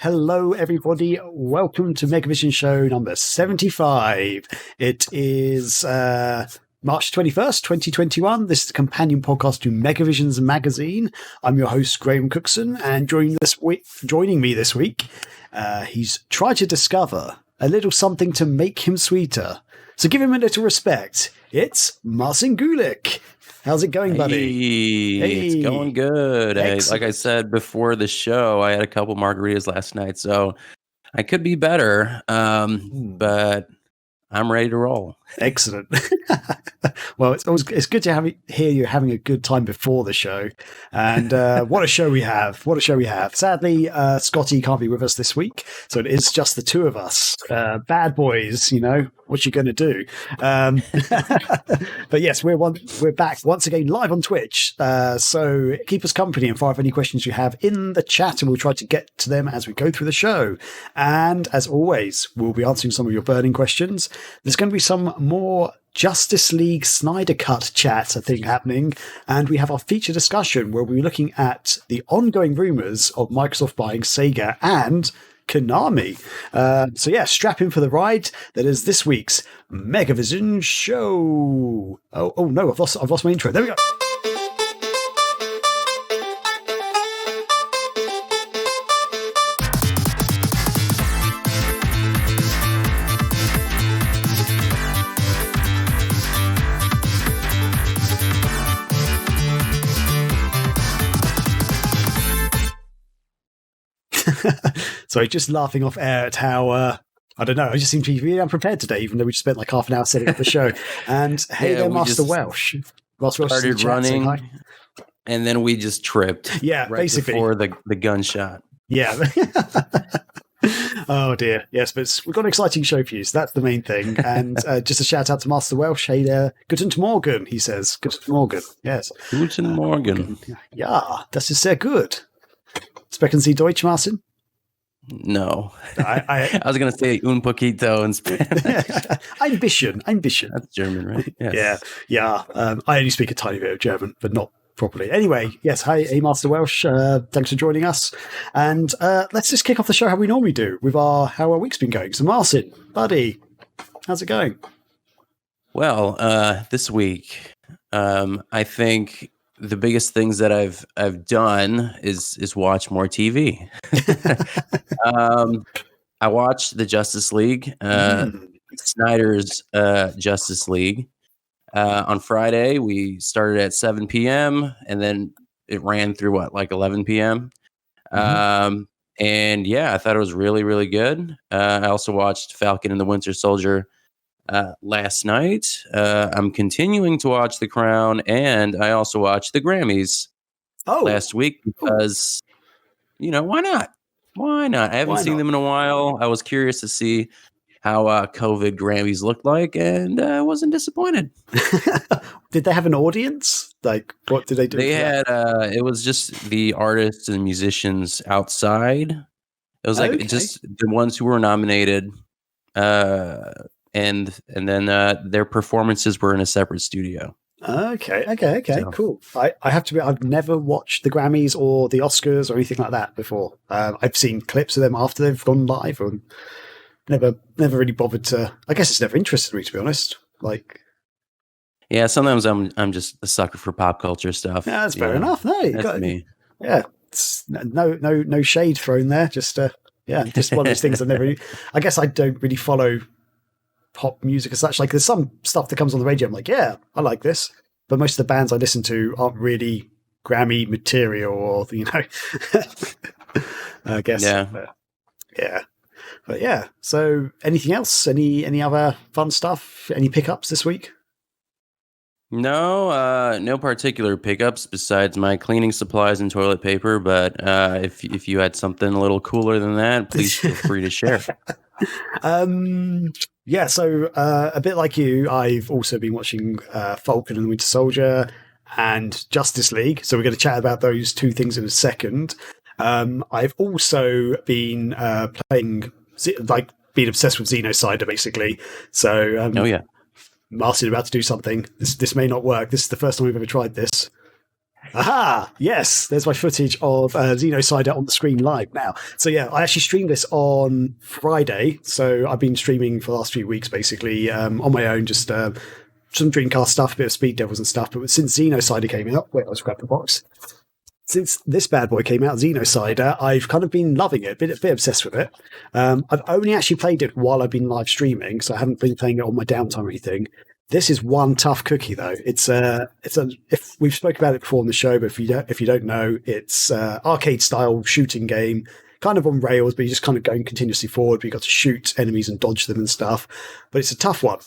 Hello, everybody. Welcome to Megavision Show number 75. It is March 21st, 2021. This is the companion podcast to Megavision's magazine. I'm your host, Graham Cookson, and joining me this week, he's tried to discover a little something to make him sweeter. So give him a little respect. It's Marcin Gulick. How's it going, buddy? Hey, it's going good. Like I said before the show, I had a couple margaritas last night, so I could be better, but I'm ready to roll. Excellent. Well, it's good to hear you having a good time before the show. And what a show we have. Sadly, Scotty can't be with us this week, so it is just the two of us. Bad boys, what you going to do? But yes, we're back once again live on Twitch. So keep us company and fire any questions you have in the chat, and we'll try to get to them as we go through the show. And as always, we'll be answering some of your burning questions. There's going to be some more Justice League Snyder Cut chat, I think, happening. And we have our feature discussion where we'll be looking at the ongoing rumors of Microsoft buying Sega and Konami. So yeah, strap in for the ride. That is this week's Megavision Show. Oh no, I've lost my intro. There we go. Sorry, just laughing off air at how, I don't know, I just seem to be really unprepared today, even though we just spent like half an hour setting up the show. And hey there, Master Welsh. Master Welsh started running, and then we just tripped. Yeah, right basically. Before the gunshot. Yeah. Oh dear. Yes, but we've got an exciting show for you, so that's the main thing. And just a shout out to Master Welsh. Hey there. Guten Morgen, he says. Guten Morgen. Yes. Guten Morgen. Ja, das ist sehr gut. Sprechen Sie Deutsch, Marcin? No. I was going to say un poquito in Spanish. Ein bisschen. That's German, right? Yes. Yeah. I only speak a tiny bit of German, but not properly. Anyway, yes. Hey, Master Welsh. Thanks for joining us. And let's just kick off the show how we normally do with how our week's been going. So, Marcin, buddy, how's it going? Well, this week, I think the biggest things that I've done is watch more TV. I watched the Justice League, Snyder's Justice League. On Friday, we started at 7 p.m. and then it ran through 11 p.m. And yeah, I thought it was really, really good. I also watched Falcon and the Winter Soldier last night. I'm continuing to watch The Crown, and I also watched the Grammys last week because, why not? I haven't seen them in a while. I was curious to see how COVID Grammys looked like, and I wasn't disappointed. Did they have an audience? Like, what did they do? They had, it was just the artists and musicians outside. It was just the ones who were nominated, and then their performances were in a separate studio. Okay, so. Cool. I have to be. I've never watched the Grammys or the Oscars or anything like that before. I've seen clips of them after they've gone live, and never really bothered to. I guess it's never interested me, to be honest. Yeah, sometimes I'm just a sucker for pop culture stuff. Yeah, that's fair enough. No, that's me. Yeah, it's no shade thrown there. Just just one of those things I never really. I guess I don't really follow pop music as such. Like, there's some stuff that comes on the radio, I'm like, yeah, I like this, but most of the bands I listen to aren't really Grammy material, or I guess. But yeah. So anything else? Any other fun stuff? Any pickups this week? No particular pickups besides my cleaning supplies and toilet paper. But if you had something a little cooler than that, please feel free to share. Yeah, so a bit like you, I've also been watching Falcon and Winter Soldier and Justice League. So we're going to chat about those two things in a second. I've also been being obsessed with Xenocider, basically. So, oh yeah, Marcin about to do something. This may not work. This is the first time we've ever tried this. Aha! Yes, there's my footage of Xenocider on the screen live now. So yeah, I actually streamed this on Friday. So I've been streaming for the last few weeks, basically on my own, just some Dreamcast stuff, a bit of Speed Devils and stuff. But since Xenocider came out, wait, let's grab the box. Since this bad boy came out, Xenocider, I've kind of been loving it, a bit obsessed with it. I've only actually played it while I've been live streaming, so I haven't been playing it on my downtime or anything. This is one tough cookie, though. If we've spoken about it before on the show, but if you don't know, it's arcade style shooting game, kind of on rails, but you're just kind of going continuously forward. But you've got to shoot enemies and dodge them and stuff. But it's a tough one.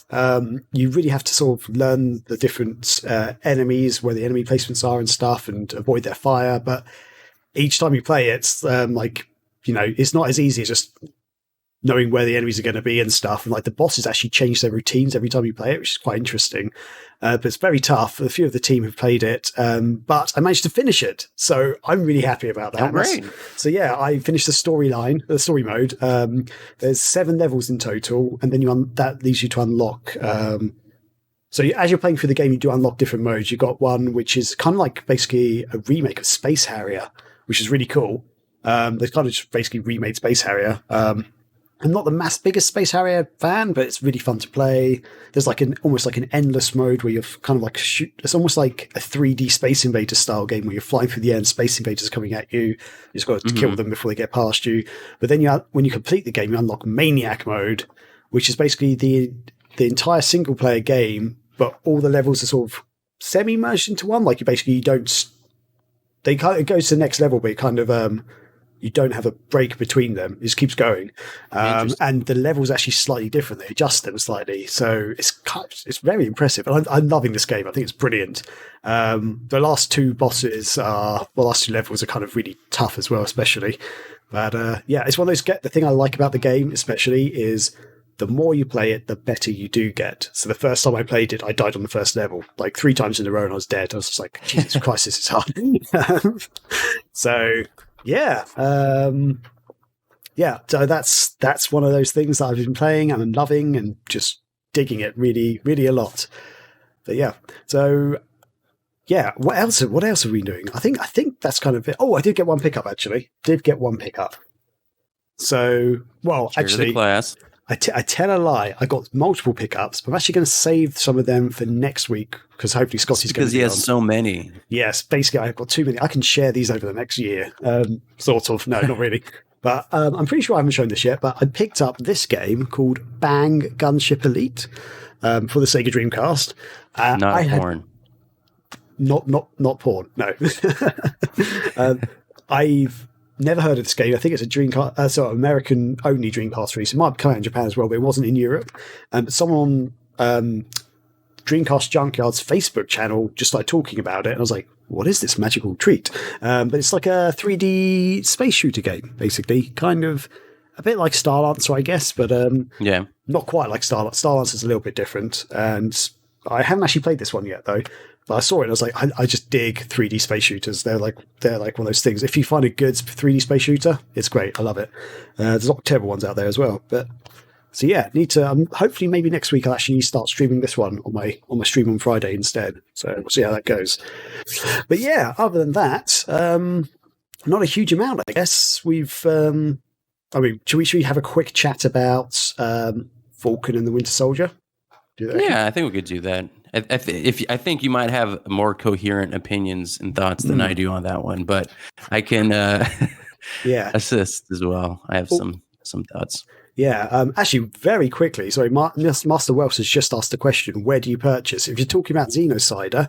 You really have to sort of learn the different enemies, where the enemy placements are and stuff, and avoid their fire. But each time you play it, it's it's not as easy as just knowing where the enemies are going to be and stuff. And like the bosses actually change their routines every time you play it, which is quite interesting. But it's very tough. A few of the team have played it, but I managed to finish it. So I'm really happy about that. Oh, great. So yeah, I finished the story mode. There's 7 levels in total, and then that leads you to unlock. As you're playing through the game, you do unlock different modes. You've got one which is kind of like basically a remake of Space Harrier, which is really cool. They kind of just basically remade Space Harrier. I'm not the biggest Space Harrier fan, but it's really fun to play. There's almost like an endless mode where you're kind of like shoot. It's almost like a 3D Space Invader style game where you're flying through the air and Space Invaders are coming at you. You just got to kill them before they get past you. But then when you complete the game, you unlock Maniac mode, which is basically the entire single player game, but all the levels are sort of semi merged into one. Like it goes to the next level, but it kind of you don't have a break between them. It just keeps going. And the level's actually slightly different. They adjust them slightly. So it's very impressive. And I'm loving this game. I think it's brilliant. The last two levels are kind of really tough as well, especially. But it's one of those, the thing I like about the game especially is the more you play it, the better you do get. So the first time I played it, I died on the first level, like 3 times in a row, and I was dead. I was just like, Jesus Christ, this is hard. So... so that's one of those things that I've been playing and I'm loving and just digging it really, really a lot. But what else are we doing? I think that's kind of it. Oh, I did get one pickup actually. So, actually, class. I tell a lie. I got multiple pickups, but I'm actually going to save some of them for next week because hopefully Scotty's going to be because he has on. so many. Yes, basically I've got too many. I can share these over the next year. Sort of. No, not really. But I'm pretty sure I haven't shown this yet, but I picked up this game called Bang Gunship Elite for the Sega Dreamcast. Not porn. Not porn, no. I've never heard of this game. I think it's a Dreamcast, American only Dreamcast release. It might come out in Japan as well, but it wasn't in Europe. But someone on Dreamcast Junkyard's Facebook channel just started talking about it, and I was like, what is this magical treat? But it's like a 3D space shooter game, basically. Kind of a bit like Star Lancer, I guess, but not quite like Star Lancer. Star Lancer's a little bit different, and I haven't actually played this one yet, though. But I saw it and I was like, I just dig 3D space shooters. They're like one of those things. If you find a good 3D space shooter, it's great. I love it. There's a lot of terrible ones out there as well. But so yeah, need to hopefully maybe next week I'll actually start streaming this one on my stream on Friday instead. So we'll see how that goes. But yeah, other than that, not a huge amount, I guess. Should we have a quick chat about Falcon and the Winter Soldier? Yeah, I think we could do that. I think you might have more coherent opinions and thoughts than I do on that one, but I can assist as well. I have some thoughts. Yeah, actually, very quickly. Sorry, Master Welsh has just asked the question: where do you purchase? If you're talking about Xenocider,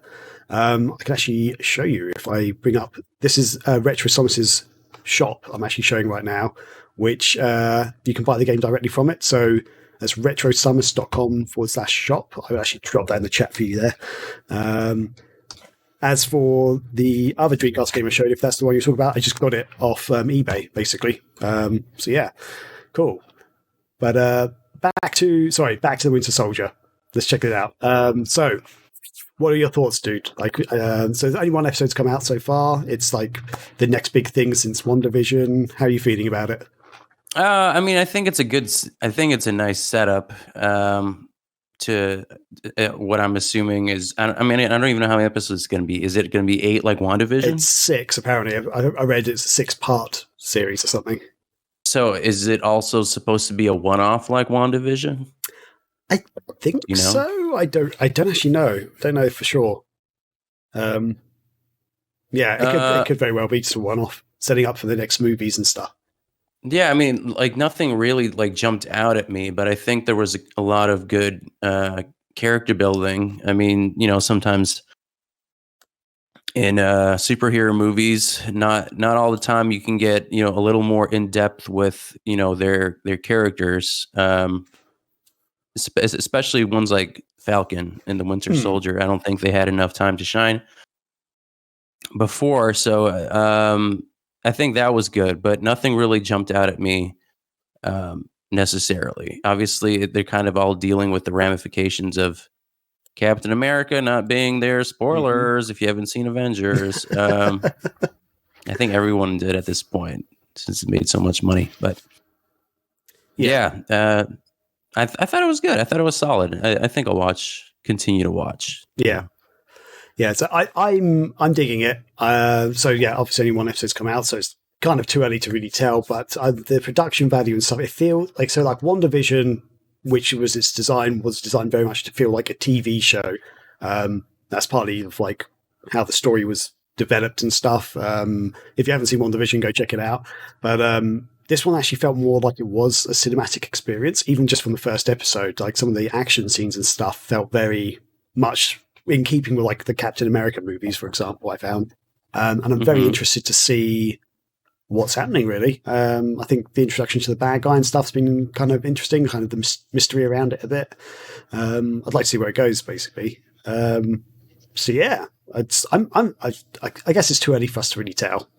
I can actually show you if I bring up. This is Retro Somus's shop. I'm actually showing right now, which you can buy the game directly from it. So. That's retrosummers.com/shop. I will actually drop that in the chat for you there. As for the other Dreamcast game I showed, if that's the one you're talking about, I just got it off eBay, basically. So yeah, cool. But back to the Winter Soldier. Let's check it out. So what are your thoughts, dude? Like, so there's only one episode's come out so far. It's like the next big thing since WandaVision. How are you feeling about it? I think it's a nice setup. to what I'm assuming is, I mean, I don't even know how many episodes it's going to be. Is it going to be 8 like WandaVision? It's 6, apparently. I read it's a 6-part series or something. So is it also supposed to be a one-off like WandaVision? I think so. I don't actually know. Don't know for sure. Yeah, it could very well be just a one-off, setting up for the next movies and stuff. Yeah, I mean, like nothing really like jumped out at me, but I think there was a lot of good character building. I mean, sometimes in superhero movies, not all the time you can get a little more in depth with their characters, especially ones like Falcon and the Winter Soldier. I don't think they had enough time to shine before, so I think that was good, but nothing really jumped out at me necessarily. Obviously, they're kind of all dealing with the ramifications of Captain America not being there. Spoilers if you haven't seen Avengers. I think everyone did at this point since it made so much money. But yeah, I thought it was good. I thought it was solid. I think I'll continue to watch. Yeah. Yeah, so I'm digging it. So yeah, obviously only one episode's come out, so it's kind of too early to really tell. But the production value and stuff, it feels like like WandaVision, which was designed very much to feel like a TV show. That's partly of like how the story was developed and stuff. If you haven't seen WandaVision, go check it out. But this one actually felt more like it was a cinematic experience, even just from the first episode. Like some of the action scenes and stuff felt very much in keeping with like the Captain America movies, for example, I found. And I'm very interested to see what's happening, really. I think the introduction to the bad guy and stuff's been kind of interesting, kind of the mystery around it a bit. I'd like to see where it goes, basically. So yeah, I guess it's too early for us to really tell.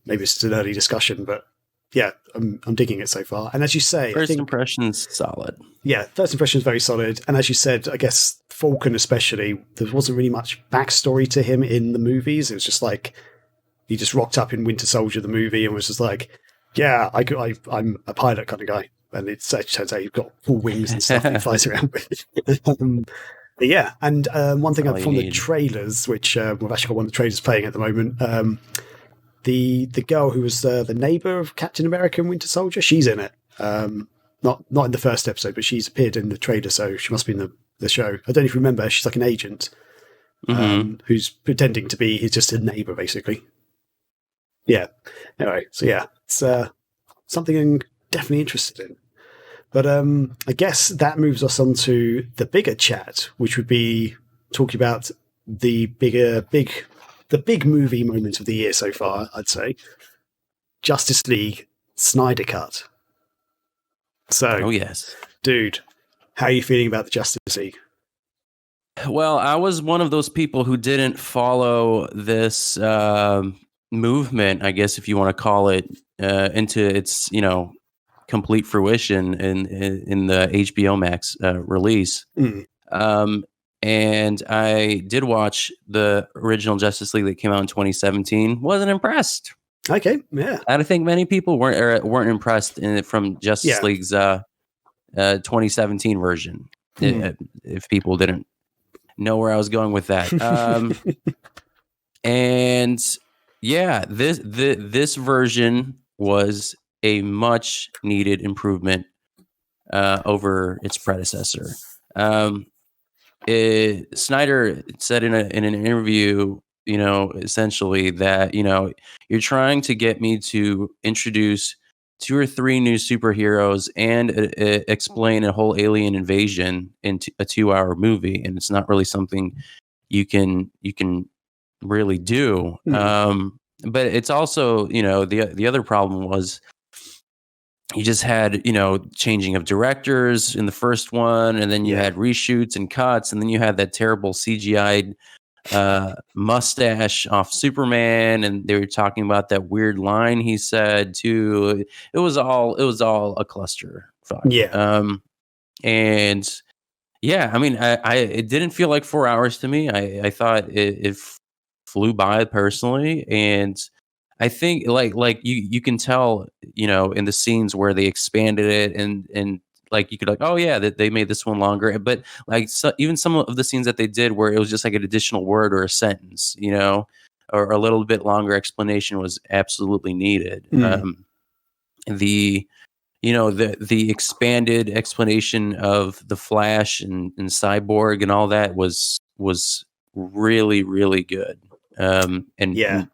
Maybe it's an early discussion, but yeah, I'm digging it so far. And as you say, first impression's solid. Yeah, first impression is very solid. And as you said, I guess Falcon especially, there wasn't really much backstory to him in the movies. It was just like he just rocked up in Winter Soldier, the movie, and was just like, yeah, I'm a pilot kind of guy. And it turns out he's got full wings and stuff he flies around with. But yeah, and one thing from the trailers, which we've actually got one of the trailers playing at the moment, the girl who was the neighbor of Captain America and Winter Soldier, she's in it. Not in the first episode, but she's appeared in the trailer, so she must be in the show. I don't know if you remember, she's like an agent who's pretending to be just a neighbor, basically. Yeah. Anyway, so yeah, it's something I'm definitely interested in. But I guess that moves us on to the bigger chat, which would be talking about the big movie moment of the year so far, I'd say. Justice League Snyder Cut. So, oh yes, dude, how are you feeling about the Justice League? Well, I was one of those people who didn't follow this movement, I guess, if you want to call it, into its complete fruition in the HBO Max release. And I did watch the original Justice League that came out in 2017. Wasn't impressed. Okay, yeah. I think many people weren't impressed from Justice League's 2017 version. If people didn't know where I was going with that, and yeah, this version was a much needed improvement over its predecessor. Snyder said in an interview, essentially that, you're trying to get me to introduce 2 or 3 new superheroes and explain a whole alien invasion in a 2-hour movie. And it's not really something you can really do. But it's also, the other problem was you just had, changing of directors in the first one, and then you had reshoots and cuts, and then you had that terrible CGI mustache off Superman, and they were talking about that weird line he said too. It was all a cluster fuck. And yeah, I mean, it didn't feel like 4 hours to me. I thought it flew by personally, and I think like you can tell, in the scenes where they expanded it and like you could like, oh yeah, that they made this one longer. But like even some of the scenes that they did where it was just like an additional word or a sentence, or a little bit longer explanation was absolutely needed. The the expanded explanation of the Flash and Cyborg and all that was really, really good, and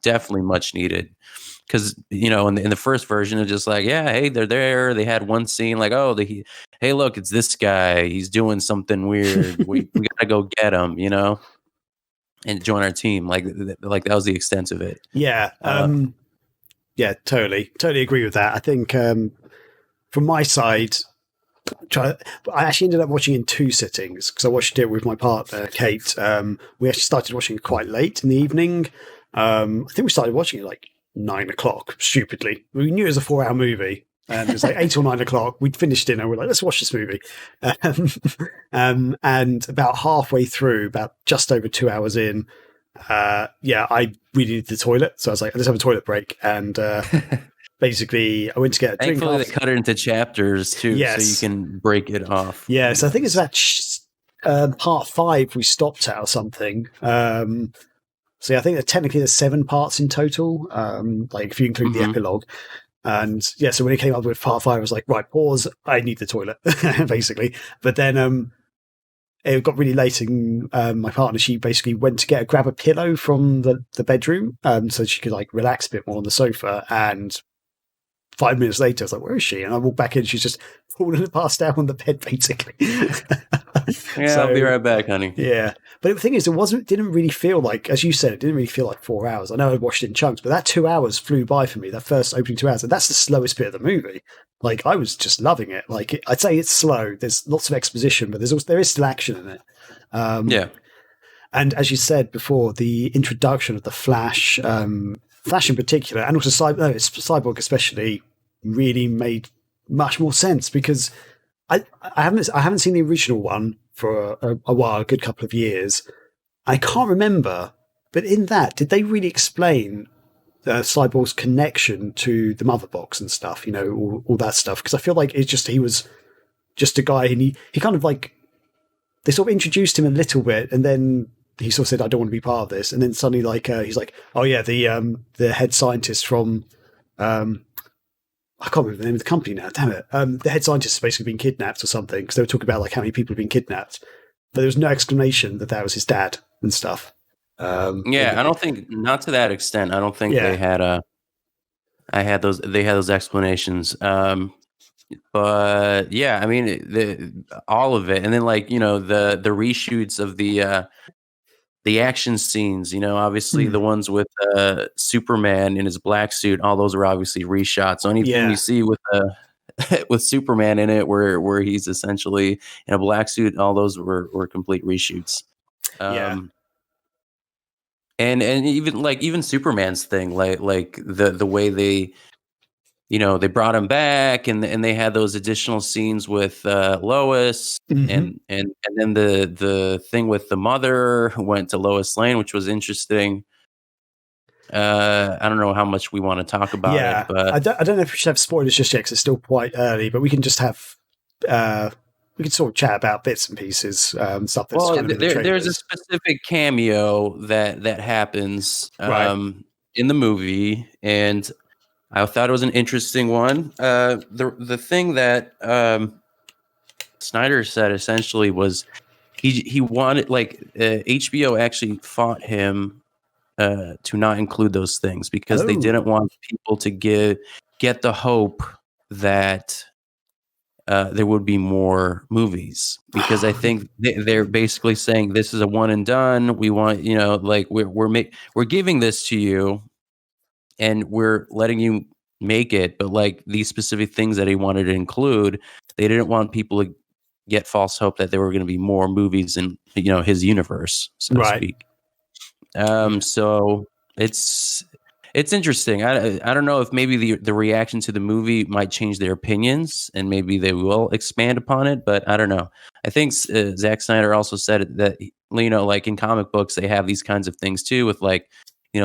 definitely much needed. Because in the first version, it's just like, yeah, hey, they're there. They had one scene like, oh, hey, look, it's this guy. He's doing something weird. we gotta go get him, and join our team. Like that was the extent of it. Yeah, yeah, totally agree with that. I think from my side, I actually ended up watching in 2 sittings because I watched it with my partner Kate. We actually started watching it quite late in the evening. I think we started watching it like 9 o'clock. Stupidly, we knew it was a 4-hour movie, and it was like 8 or 9 o'clock. We'd finished dinner. We're like, let's watch this movie. And about halfway through, about just over 2 hours in, I really needed the toilet, so I was like, let's have a toilet break, and basically I went to get a drink. Thankfully, they cut it into chapters too, so you can break it off. Yeah, so I think it's about part 5 we stopped at or something. So I think that technically there's 7 parts in total, like if you include the epilogue. And so when it came up with part 5, I was like, right, pause, I need the toilet, basically. But then it got really late, and my partner, she basically went to grab a pillow from the bedroom, so she could like relax a bit more on the sofa. And 5 minutes later, I was like, where is she? And I walked back in, she's just fallen passed down on the bed, basically. So, I'll be right back, honey. Yeah. But the thing is, didn't really feel like, as you said, it didn't really feel like 4 hours. I know I watched it in chunks, but that 2 hours flew by for me, that first opening 2 hours. And that's the slowest bit of the movie. Like, I was just loving it. Like, I'd say it's slow. There's lots of exposition, but there is still action in it. And as you said before, the introduction of the Flash, Flash in particular, and also Cyborg especially, really made much more sense, because I haven't seen the original one for a while, a good couple of years. I can't remember, but in that, did they really explain Cyborg's connection to the mother box and stuff? All that stuff, because I feel like he was just a guy, and he kind of like, they sort of introduced him a little bit, and then he sort of said, I don't want to be part of this. And then suddenly, like, he's like, oh yeah, the head scientist from, I can't remember the name of the company now, damn it. The head scientist has basically been kidnapped or something, because they were talking about like how many people have been kidnapped. But there was no explanation that was his dad and stuff. I don't think, not to that extent. I don't think they had those explanations. But yeah, I mean, all of it. And then like, the reshoots of the action scenes, obviously the ones with Superman in his black suit, all those are obviously reshots. Anything you see with with Superman in it, where he's essentially in a black suit, all those were complete reshoots. And even Superman's thing, like the way they, they brought him back, and they had those additional scenes with Lois, and then the thing with the mother who went to Lois Lane, which was interesting. I don't know how much we want to talk about it, but I don't know if we should have spoilers just yet, because it's still quite early. But we can just have we can sort of chat about bits and pieces, stuff that's kind of there's a specific cameo that happens in the movie, and I thought it was an interesting one. The thing that Snyder said essentially was he wanted, like, HBO actually fought him to not include those things, because they didn't want people to get the hope that there would be more movies, because I think they're basically saying this is a one and done. We want, like, we're giving this to you, and we're letting you make it, but like these specific things that he wanted to include, they didn't want people to get false hope that there were going to be more movies in his universe, so to speak. So it's interesting. I don't know if maybe the reaction to the movie might change their opinions, and maybe they will expand upon it, but I don't know. I think Zack Snyder also said that, like in comic books, they have these kinds of things too, with like,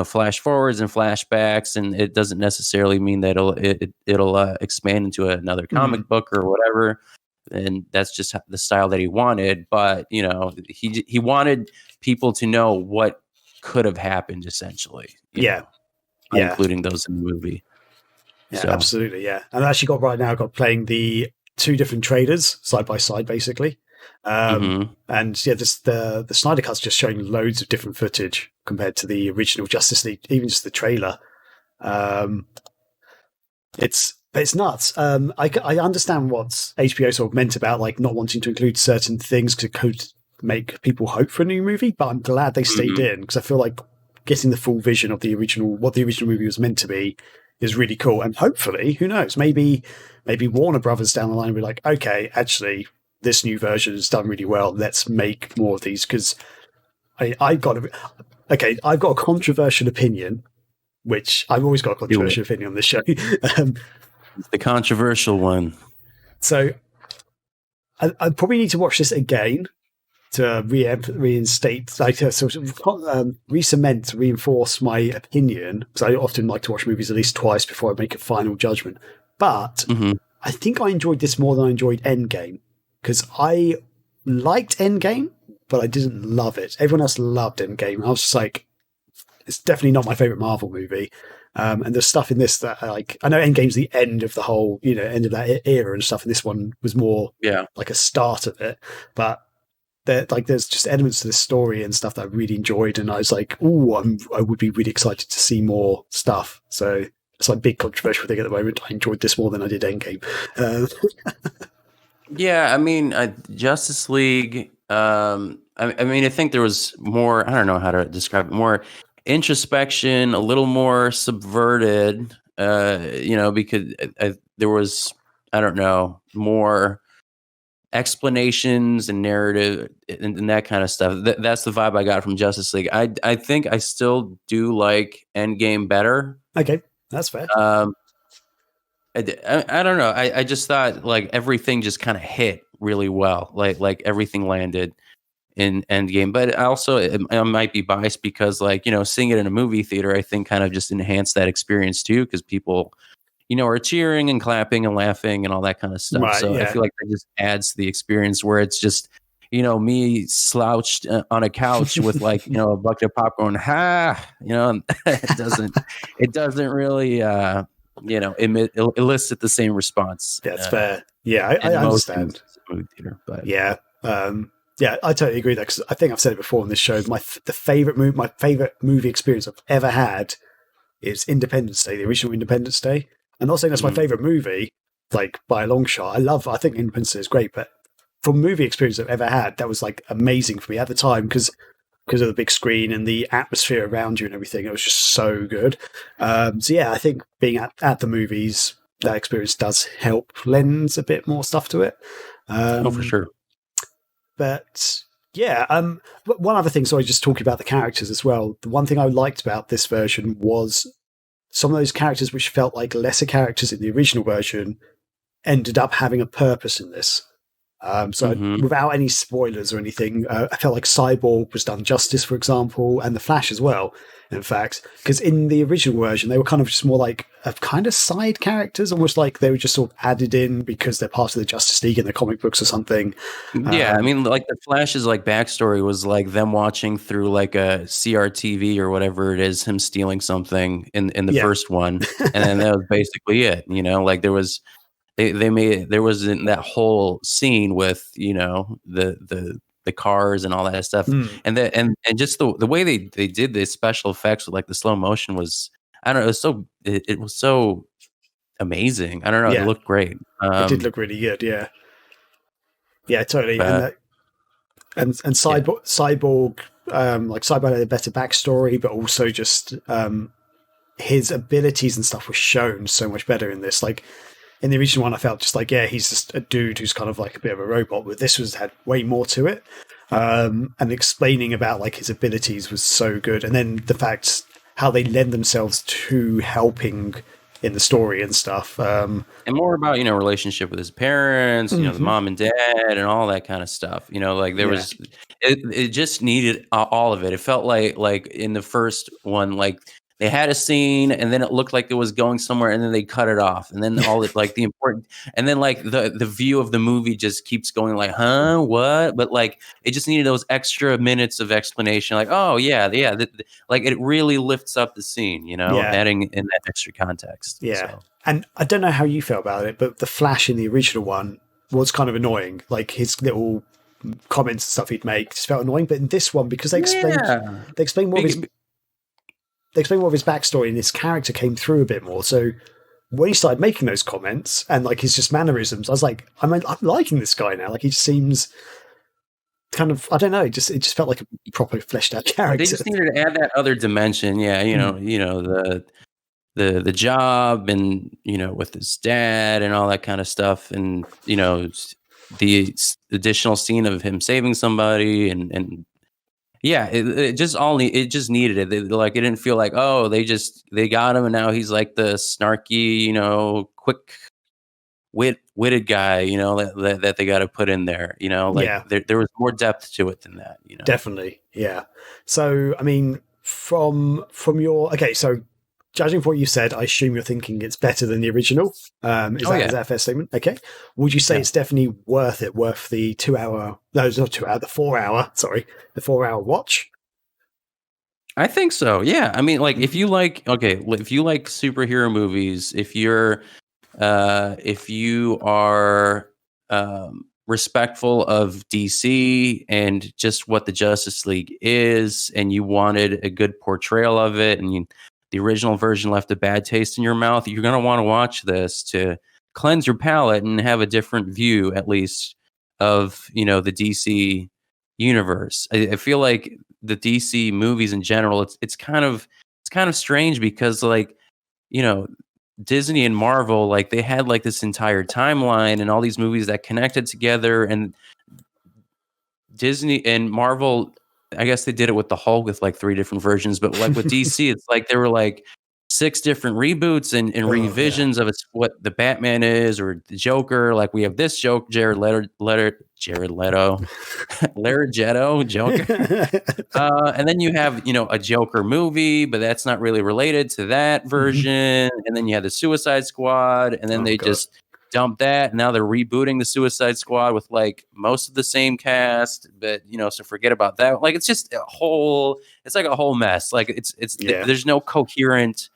flash forwards and flashbacks, and it doesn't necessarily mean that it'll expand into another comic book or whatever. and that's just the style that he wanted. But he wanted people to know what could have happened, essentially. Yeah. By including those in the movie. Yeah, so. Absolutely. Yeah. And I actually got playing the two different trailers side by side, basically. And yeah, the Snyder Cut's just showing loads of different footage compared to the original Justice League, even just the trailer. It's nuts. I understand what HBO sort of meant about like not wanting to include certain things because it could make people hope for a new movie, but I'm glad they stayed in because I feel like getting the full vision of what the original movie was meant to be is really cool. And hopefully, who knows, maybe Warner Brothers down the line will be like, okay, actually, this new version has done really well. Let's make more of these because I've got a controversial opinion, which I've always got a controversial opinion on this show. The controversial one. So I probably need to watch this again to reinstate, like to sort of reinforce my opinion, because I often like to watch movies at least twice before I make a final judgment. But I think I enjoyed this more than I enjoyed Endgame, because I liked Endgame, but I didn't love it. Everyone else loved Endgame. I was just like, it's definitely not my favorite Marvel movie. And there's stuff in this that I know Endgame's the end of the whole, end of that era and stuff. And this one was more like a start of it. But there's just elements to this story and stuff that I really enjoyed. And I was like, I would be really excited to see more stuff. So it's like a big controversial thing at the moment. I enjoyed this more than I did Endgame. Yeah, I mean, Justice League. I mean, I think there was more. I don't know how to describe it. More introspection, a little more subverted. Because there was, I don't know, more explanations and narrative and that kind of stuff. That's the vibe I got from Justice League. I think I still do like Endgame better. Okay, that's fair. I don't know. I just thought like everything just kind of hit really well. Like everything landed in Endgame. But also I might be biased because seeing it in a movie theater, I think kind of just enhanced that experience too, because people are cheering and clapping and laughing and all that kind of stuff. Right, so I feel like that just adds to the experience, where it's just me slouched on a couch with a bucket of popcorn. It doesn't really elicit the same response. That's fair. Yeah, I understand. Movie theater, but yeah, I totally agree with that, because I think I've said it before on this show. My favorite movie experience I've ever had is Independence Day, the original Independence Day. I'm not saying that's my favorite movie, like by a long shot. I think Independence Day is great, but from movie experience I've ever had, that was like amazing for me at the time because of the big screen and the atmosphere around you and everything. It was just so good. So yeah, I think being at the movies, that experience does help lends a bit more stuff to it. For sure. But yeah, one other thing, sorry, just talking about the characters as well. The one thing I liked about this version was some of those characters which felt like lesser characters in the original version ended up having a purpose in this. Without any spoilers or anything, I felt like Cyborg was done justice, for example, and the Flash as well, in fact, because in the original version, they were kind of just more like kind of side characters, almost like they were just sort of added in because they're part of the Justice League in the comic books or something. Yeah, I mean, like the Flash's backstory was like them watching through like a CRTV or whatever it is, him stealing something in the first one, and then that was basically it. Like there was. There wasn't that whole scene with the cars and all that stuff, and just the way they did the special effects with like the slow motion was, I don't know, it was so amazing. I don't know, it looked great. It did look really good, yeah, totally. And Cyborg, Cyborg had a better backstory, but also just his abilities and stuff were shown so much better in this. Like, in the original one, I felt just like, he's just a dude who's kind of like a bit of a robot, but this had way more to it. And explaining about like his abilities was so good. And then the fact how they lend themselves to helping in the story and stuff. And more about, relationship with his parents, the mom and dad and all that kind of stuff. Like there was, it just needed all of it. It felt like in the first one, like they had a scene and then it looked like it was going somewhere and then they cut it off. And then all the like the important and then like the view of the movie just keeps going like, huh, what? But like it just needed those extra minutes of explanation, like, oh yeah, like it really lifts up the scene, you know, adding in that extra context. Yeah. So. And I don't know how you felt about it, but the Flash in the original one was kind of annoying. Like his little comments and stuff he'd make just felt annoying. But in this one, because they explain more of his backstory and his character came through a bit more. So when he started making those comments and like his just mannerisms, I was like, I'm liking this guy now. Like he just seems kind of, I don't know, it just felt like a proper fleshed out character. They just needed to add that other dimension. Yeah, you know, the job and, you know, with his dad and all that kind of stuff. And, you know, the additional scene of him saving somebody and yeah, it just needed it. Like, it didn't feel like, oh, they got him and now he's like the snarky, you know, quick witted guy, you know, that they got to put in there, you know, like there was more depth to it than that, you know. Definitely. Yeah. So, I mean, from your, okay, so judging from what you said, I assume you're thinking it's better than the original. Is that a fair statement? Okay. Would you say it's definitely worth the 4 hour watch? I think so. Yeah. I mean, like if you like superhero movies, if you are respectful of DC and just what the Justice League is, and you wanted a good portrayal of it, and the original version left a bad taste in your mouth, you're going to want to watch this to cleanse your palate and have a different view, at least, of, you know, the DC universe. I feel like the DC movies in general, it's kind of strange because, like, you know, Disney and Marvel, like they had like this entire timeline and all these movies that connected together, and Disney and Marvel, I guess they did it with the Hulk with like 3 different versions, but like with DC, it's like there were like 6 different reboots and revisions of what the Batman is or the Joker. Like we have this Jared Leto, Joker. And then you have, you know, a Joker movie, but that's not really related to that version. And then you have the Suicide Squad, and then just dumped that. Now they're rebooting the Suicide Squad with like most of the same cast, but, you know, so forget about that. Like it's just it's like a whole mess. Like there's no coherent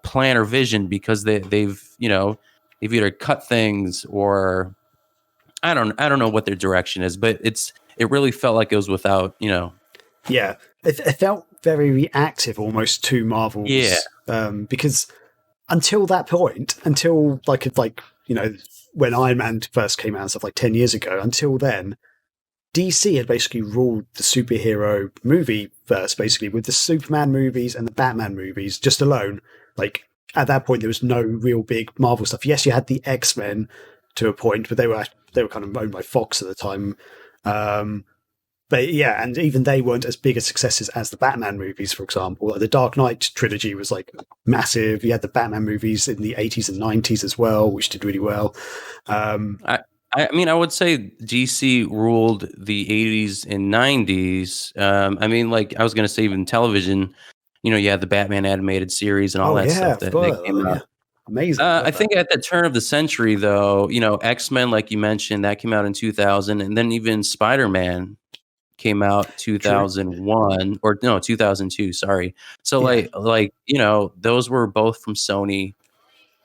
plan or vision because they've either cut things or I don't know what their direction is, but it really felt like it was without, you know. Yeah, it felt very reactive almost to Marvel's. Yeah, because until that point, like you know, when Iron Man first came out and stuff like 10 years ago, until then, DC had basically ruled the superhero movie first, basically with the Superman movies and the Batman movies just alone. Like at that point, there was no real big Marvel stuff. Yes, you had the X-Men to a point, but they were kind of owned by Fox at the time. But yeah, and even they weren't as big a successes as the Batman movies, for example. Like the Dark Knight trilogy was like massive. You had the Batman movies in the 80s and 90s as well, which did really well. I mean, I would say DC ruled the 80s and 90s. I mean, like I was going to say even television, you know, you had the Batman animated series and all that stuff that came out. Yeah. Amazing. I think at the turn of the century, though, you know, X-Men, like you mentioned, that came out in 2000, and then even Spider-Man came out 2001 or no 2002. Sorry. So like you know, those were both from Sony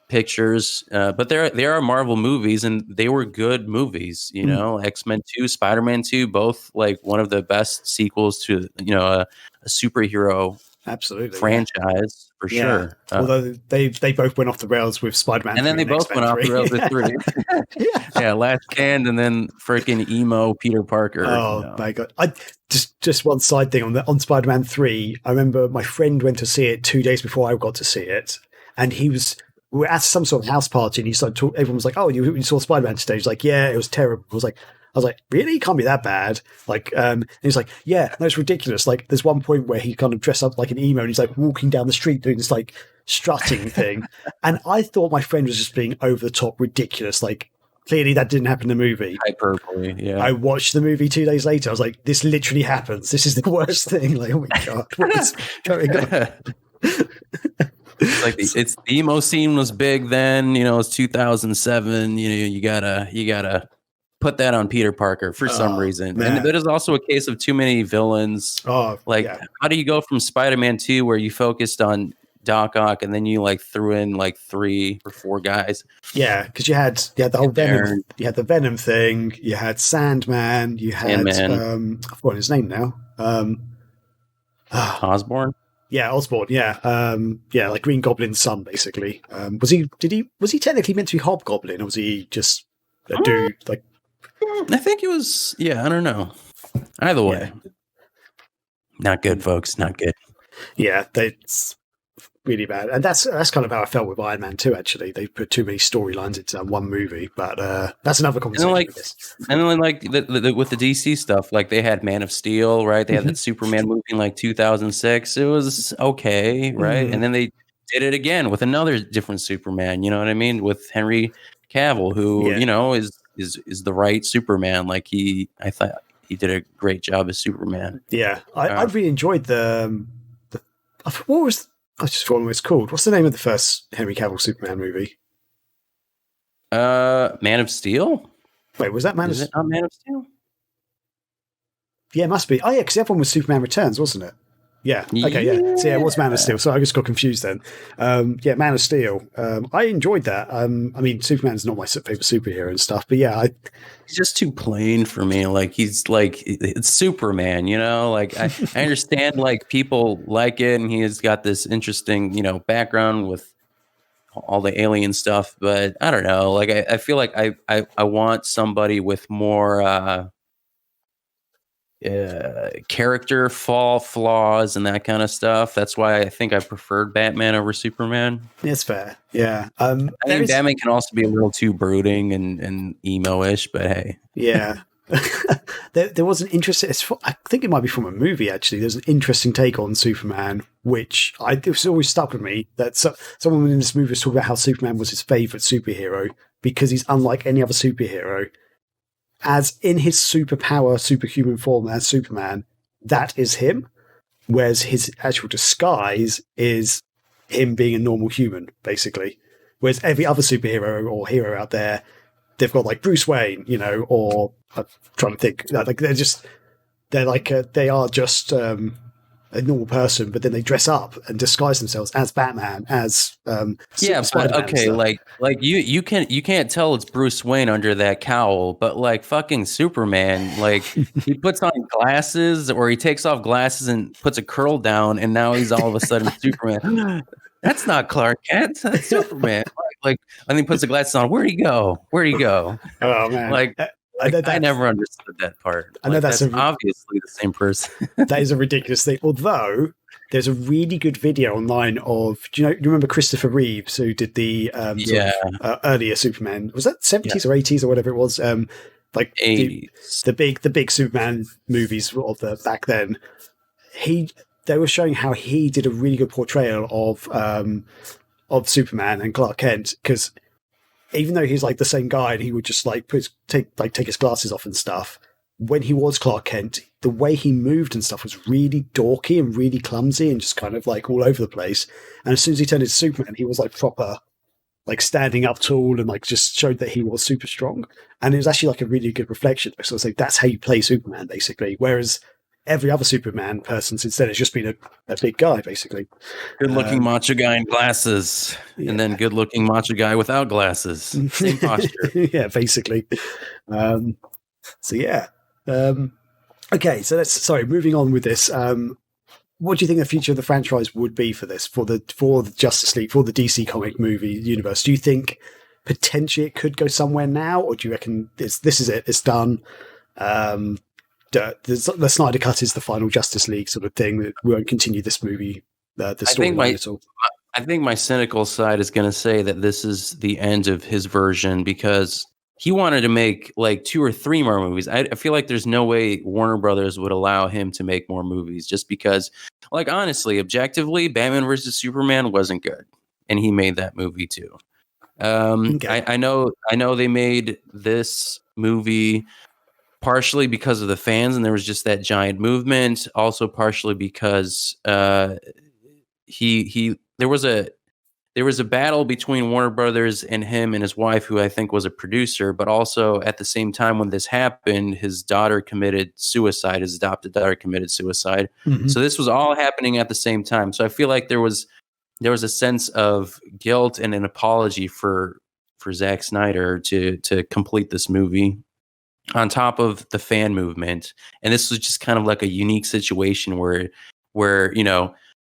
Pictures, but they are Marvel movies, and they were good movies. You know, X-Men 2, Spider-Man 2, both like one of the best sequels to, you know, a superhero franchise for sure. Although they both went off the rails with Spider-Man, and then they both went off the rails with 3. Last Stand, and then freaking emo Peter Parker. Oh my god! I just one side thing on Spider-Man 3. I remember my friend went to see it 2 days before I got to see it, and we were at some sort of house party, and he started talking. Everyone was like, "Oh, you saw Spider-Man today?" He's like, "Yeah, it was terrible." I was like, really? It can't be that bad. Like, and he's like, yeah, no, it's ridiculous. Like, there's one point where he kind of dressed up like an emo and he's like walking down the street doing this like strutting thing. And I thought my friend was just being over the top ridiculous. Like, clearly that didn't happen in the movie. Hyperbole, yeah. I watched the movie 2 days later. I was like, this literally happens. This is the worst thing. Like, oh my God, what is going on? It's like it's the emo scene was big then, it's 2007. You gotta put that on Peter Parker for some reason. Man. And it is also a case of too many villains. How do you go from Spider-Man 2 where you focused on Doc Ock and then you threw in 3 or 4 guys? Yeah, because you had the whole Venom. You had the Venom thing. You had Sandman. You had I've forgotten his name now. Osborn. Yeah, Osborn. Yeah, like Green Goblin's son, basically. Was he technically meant to be Hobgoblin, or was he just a dude? I think it was. Yeah, I don't know. Either way, not good, folks. Not good. Yeah, it's really bad, and that's kind of how I felt with Iron Man 2. Actually, they put too many storylines into one movie, but that's another conversation. And then with the DC stuff, they had Man of Steel, right? They had that Superman movie in 2006. It was okay, right? And then they did it again with another different Superman. You know what I mean? With Henry Cavill, who is the right Superman. I thought he did a great job as Superman. Yeah, I really enjoyed the what was. I just forgot what it's called. What's the name of the first Henry Cavill Superman movie? Man of Steel? Wait, was that Man of Steel? Is it not Man of Steel? Yeah, it must be. Oh, yeah, because the other one was Superman Returns, wasn't it? Yeah. Okay, yeah. So, yeah, it was Man of Steel. So I just got confused then. Yeah, Man of Steel. I enjoyed that. I mean, Superman's not my favorite superhero and stuff, but yeah, he's just too plain for me. It's Superman, I understand people like it, and he's got this interesting, background with all the alien stuff, but I don't know. I feel like I want somebody with more character flaws and that kind of stuff. That's why I think I preferred Batman over Superman. It's fair. Yeah. I think Batman can also be a little too brooding and emo-ish, but hey. Yeah. there was an interesting, I think it might be from a movie actually. There's an interesting take on Superman, which it was always stuck with me, that someone in this movie was talking about how Superman was his favorite superhero because he's unlike any other superhero. As in his superpower, superhuman form as Superman, that is him. Whereas his actual disguise is him being a normal human, basically. Whereas every other superhero or hero out there, they've got Bruce Wayne, or I'm trying to think, they are just a normal person, but then they dress up and disguise themselves as Batman, as Spider-Man. Okay, you can't tell it's Bruce Wayne under that cowl, but fucking Superman, he puts on glasses or he takes off glasses and puts a curl down, and now he's all of a sudden Superman. That's not Clark Kent. That's Superman. And he puts the glasses on. Where'd he go? Oh man! I never understood that part. I know that's obviously the same person. That is a ridiculous thing. Although there's a really good video online of, do you remember Christopher Reeves, who did the earlier Superman? Was that 70s or 80s or whatever it was? 80s. The big Superman movies of the back then. They were showing how he did a really good portrayal of Superman and Clark Kent, because even though he's the same guy and he would just take his glasses off and stuff, when he was Clark Kent, the way he moved and stuff was really dorky and really clumsy and just kind of all over the place. And as soon as he turned into Superman, he was proper standing up tall and just showed that he was super strong. And it was actually a really good reflection. So it's that's how you play Superman, basically. Whereas every other Superman person since then has just been a big guy, basically. Good-looking macho guy in glasses, and then good-looking macho guy without glasses. Same posture. Yeah, basically. Okay, so moving on with this. What do you think the future of the franchise would be for this, for the Justice League, for the DC comic movie universe? Do you think potentially it could go somewhere now, or do you reckon this is it? It's done. The Snyder Cut is the final Justice League sort of thing. That we won't continue this movie, the storyline at all. I think my cynical side is going to say that this is the end of his version, because he wanted to make 2 or 3 more movies. I feel like there's no way Warner Brothers would allow him to make more movies, just because, honestly, objectively, Batman vs. Superman wasn't good, and he made that movie too. Okay. I know they made this movie partially because of the fans, and there was just that giant movement. Also, partially because there was a battle between Warner Brothers and him and his wife, who I think was a producer, but also at the same time when this happened, his daughter committed suicide. His adopted daughter committed suicide. Mm-hmm. So this was all happening at the same time. So I feel like there was a sense of guilt and an apology for Zack Snyder to complete this movie, on top of the fan movement. And this was just kind of like a unique situation where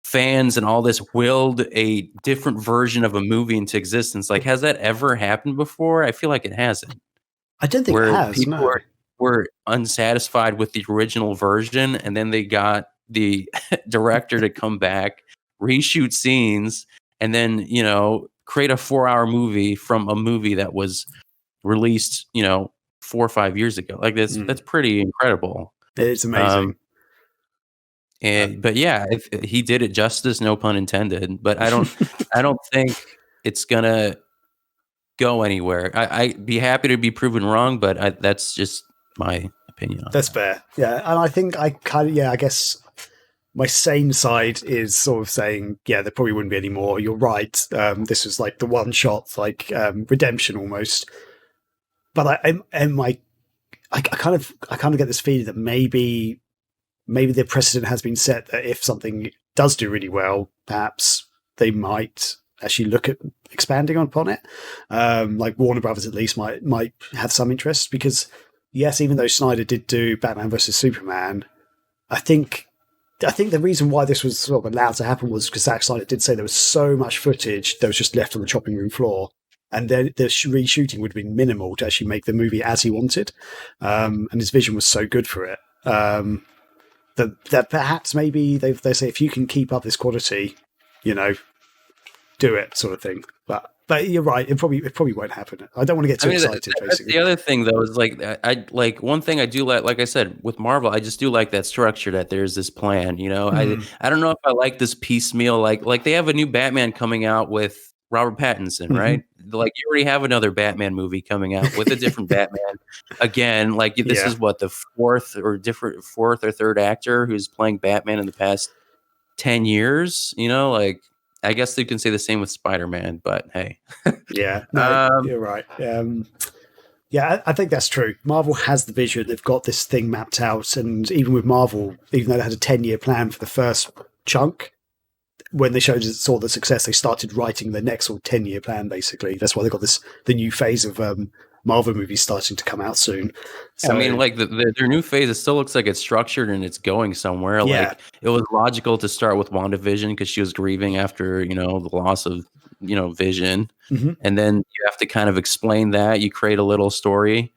fans and all this willed a different version of a movie into existence. Like, has that ever happened before? I feel like it hasn't. I don't think it has. People No. were unsatisfied with the original version, and then they got the director to come back, reshoot scenes, and then create a 4-hour movie from a movie that was released 4 or 5 years ago. Like that's pretty incredible. It's amazing. But yeah, if he did it justice, no pun intended. But I don't think it's gonna go anywhere. I'd be happy to be proven wrong, but that's just my opinion on That's that. fair. Yeah, and I think I guess my sane side is sort of saying, yeah, there probably wouldn't be any more. You're right. This was like the one shot, like redemption almost. But I kind of get this feeling that maybe the precedent has been set that if something does do really well, perhaps they might actually look at expanding upon it. Like Warner Brothers at least might have some interest, because yes, even though Snyder did do Batman versus Superman, I think the reason why this was sort of allowed to happen was because Zack Snyder did say there was so much footage that was just left on the chopping room floor, and then the reshooting would have been minimal to actually make the movie as he wanted. And his vision was so good for it. That perhaps maybe they say, if you can keep up this quality, do it, sort of thing. But you're right. It probably won't happen. I don't want to get too excited. Basically, the other thing though is I like one thing I do like I said with Marvel, I just do like that structure, that there's this plan. I don't know if I like this piecemeal. Like they have a new Batman coming out with Robert Pattinson, right? Like you already have another Batman movie coming out with a different Batman again. Like this is what, the fourth or third actor who's playing Batman in the past 10 years. Like I guess you can say the same with Spider-Man, but hey. Yeah, no, you're right. Yeah, I think that's true. Marvel has the vision. They've got this thing mapped out. And even with Marvel, even though they had a 10-year plan for the first chunk, when they saw the success, they started writing the next 10-year plan, basically. That's why they got the new phase of Marvel movies starting to come out soon. So, I mean, like their new phase, it still looks like it's structured and it's going somewhere. Yeah. Like it was logical to start with WandaVision because she was grieving after the loss of Vision, and then you have to kind of explain that. You create a little story,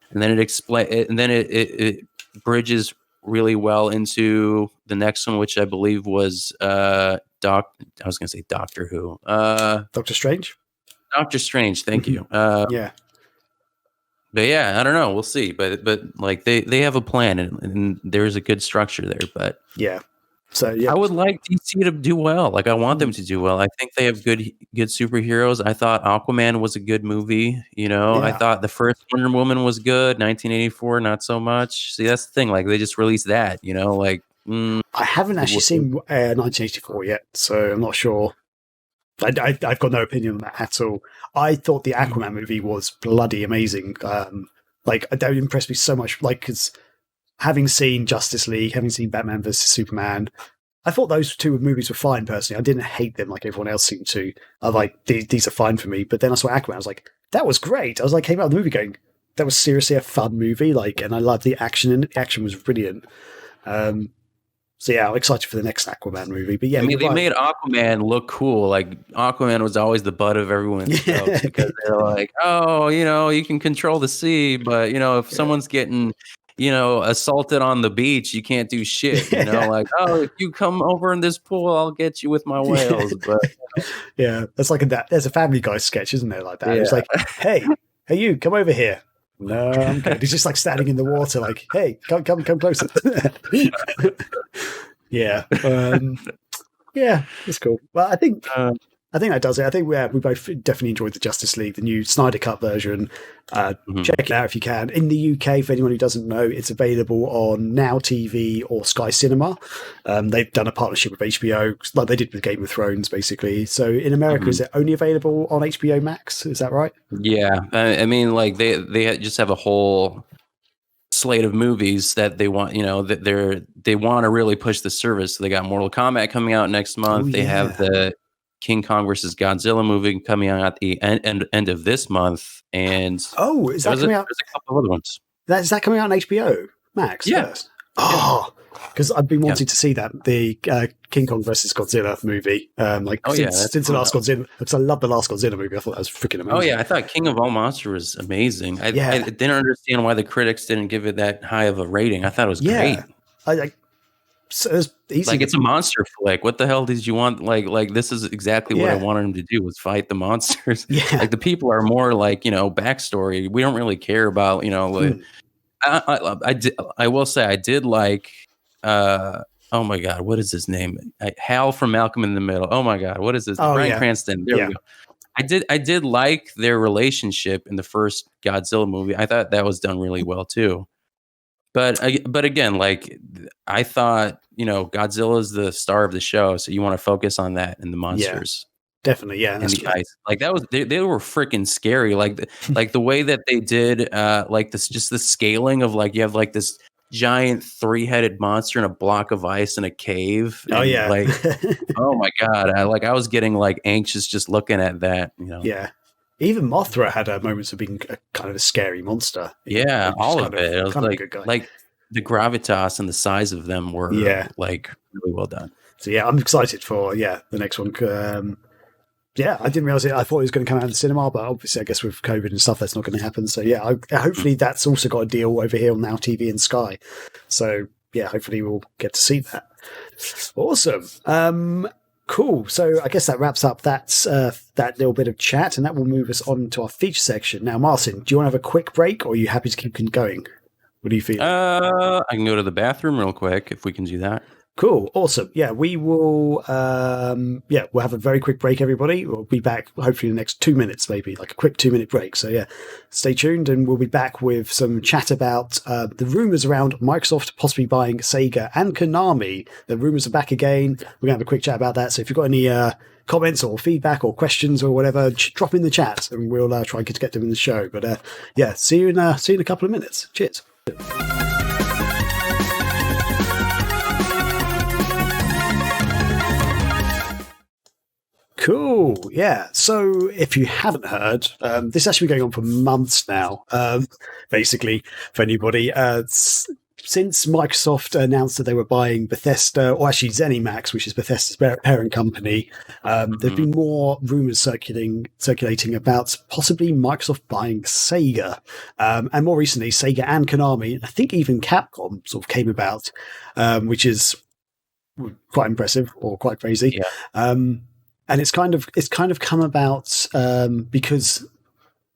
and then it bridges really well into the next one, which I believe was I was going to say Doctor Who, Doctor Strange. Doctor Strange. Thank you. Yeah. But yeah, I don't know. We'll see. But like they have a plan, and there's a good structure there. But yeah, so yeah, I would like DC to do well. Like I want them to do well. I think they have good superheroes. I thought Aquaman was a good movie. I thought the first Wonder Woman was good. 1984, not so much. See, that's the thing. Like they just released that. I haven't actually seen 1984 yet, so I'm not sure. I've got no opinion on that at all. I thought the Aquaman movie was bloody amazing. Like, it don't impress me so much. Like, because having seen Justice League, having seen Batman vs Superman, I thought those two movies were fine. Personally, I didn't hate them like everyone else seemed to. I like these are fine for me. But then I saw Aquaman. I was like, that was great. I was like, came out of the movie going, that was seriously a fun movie. Like, and I loved the action in it. The action was brilliant. So yeah, I'm excited for the next Aquaman movie. But yeah, I mean, they made Aquaman look cool. Like Aquaman was always the butt of everyone's jokes because they're like, oh, you can control the sea, but if someone's getting, assaulted on the beach, you can't do shit. Like, oh, if you come over in this pool, I'll get you with my whales. But yeah, that's like there's a Family Guy sketch, isn't there? Like that. Yeah. It's like, hey, you come over here. No, I'm good. He's just like standing in the water, like, hey, come closer. Yeah. Yeah, it's cool. Well, I think I think that does it. I think we both definitely enjoyed the Justice League, the new Snyder Cut version. Check it out if you can. In the UK, for anyone who doesn't know, it's available on Now TV or Sky Cinema. They've done a partnership with HBO, like they did with Game of Thrones, basically. So in America, is it only available on HBO Max? Is that right? Yeah, I mean, like they just have a whole slate of movies that they want, that they want to really push the service. So they got Mortal Kombat coming out next month. They have the King Kong versus Godzilla movie coming out at the end of this month. And is that coming out? There's a couple of other ones. Is that coming out on HBO Max? Yeah. Yes. Oh, because I've been wanting to see that, the King Kong versus Godzilla movie. Since the last Godzilla, because I love the last Godzilla movie. I thought that was freaking amazing. Oh yeah, I thought King of All Monsters was amazing. I didn't understand why the critics didn't give it that high of a rating. I thought it was great. So it was easy. Like, it's a monster flick. What the hell did you want? Like this is exactly what I wanted him to do, was fight the monsters. Yeah. Like, the people are more like, backstory. We don't really care about, I will say I did like, oh my God, what is his name? Hal from Malcolm in the Middle. Oh my God, what is this? Bryan Cranston. There we go. I did like their relationship in the first Godzilla movie. I thought that was done really well too. But again, like, I thought, Godzilla is the star of the show, so you want to focus on that and the monsters. Definitely, yeah. And the ice. Like, that was they were freaking scary. Like the way that they did, like, this, just the scaling of, like, you have like this giant 3-headed monster in a block of ice in a cave. Oh yeah. Like, oh my God. I was getting like anxious just looking at that, Yeah. Even Mothra had moments of being kind of a scary monster. Yeah, all of it. It was like the gravitas and the size of them were like really well done. So yeah, I'm excited for the next one. I didn't realize it. I thought it was going to come out in the cinema, but obviously, I guess with COVID and stuff, that's not going to happen. So yeah, hopefully that's also got a deal over here on Now TV and Sky. So yeah, hopefully we'll get to see that. Awesome. Cool. So I guess that wraps up that little bit of chat, and that will move us on to our feature section. Now, Martin, do you want to have a quick break, or are you happy to keep going? What do you feel? I can go to the bathroom real quick if we can do that. Cool. Awesome. Yeah, we will. We'll have a very quick break, everybody. We'll be back hopefully in the next 2 minutes, maybe like a quick 2-minute break. So yeah, stay tuned, and we'll be back with some chat about the rumors around Microsoft possibly buying Sega and Konami. The rumors are back again. We're gonna have a quick chat about that. So if you've got any comments or feedback or questions or whatever, drop in the chat, and we'll try and get them in the show. But see you in a couple of minutes. Cheers. Cool. Yeah. So if you haven't heard, this has actually been going on for months now, basically, for anybody. Since Microsoft announced that they were buying Bethesda, or actually ZeniMax, which is Bethesda's parent company, there've been more rumors circulating about possibly Microsoft buying Sega. And more recently, Sega and Konami, I think even Capcom sort of came about, which is quite impressive or quite crazy. Yeah. And it's kind of come about because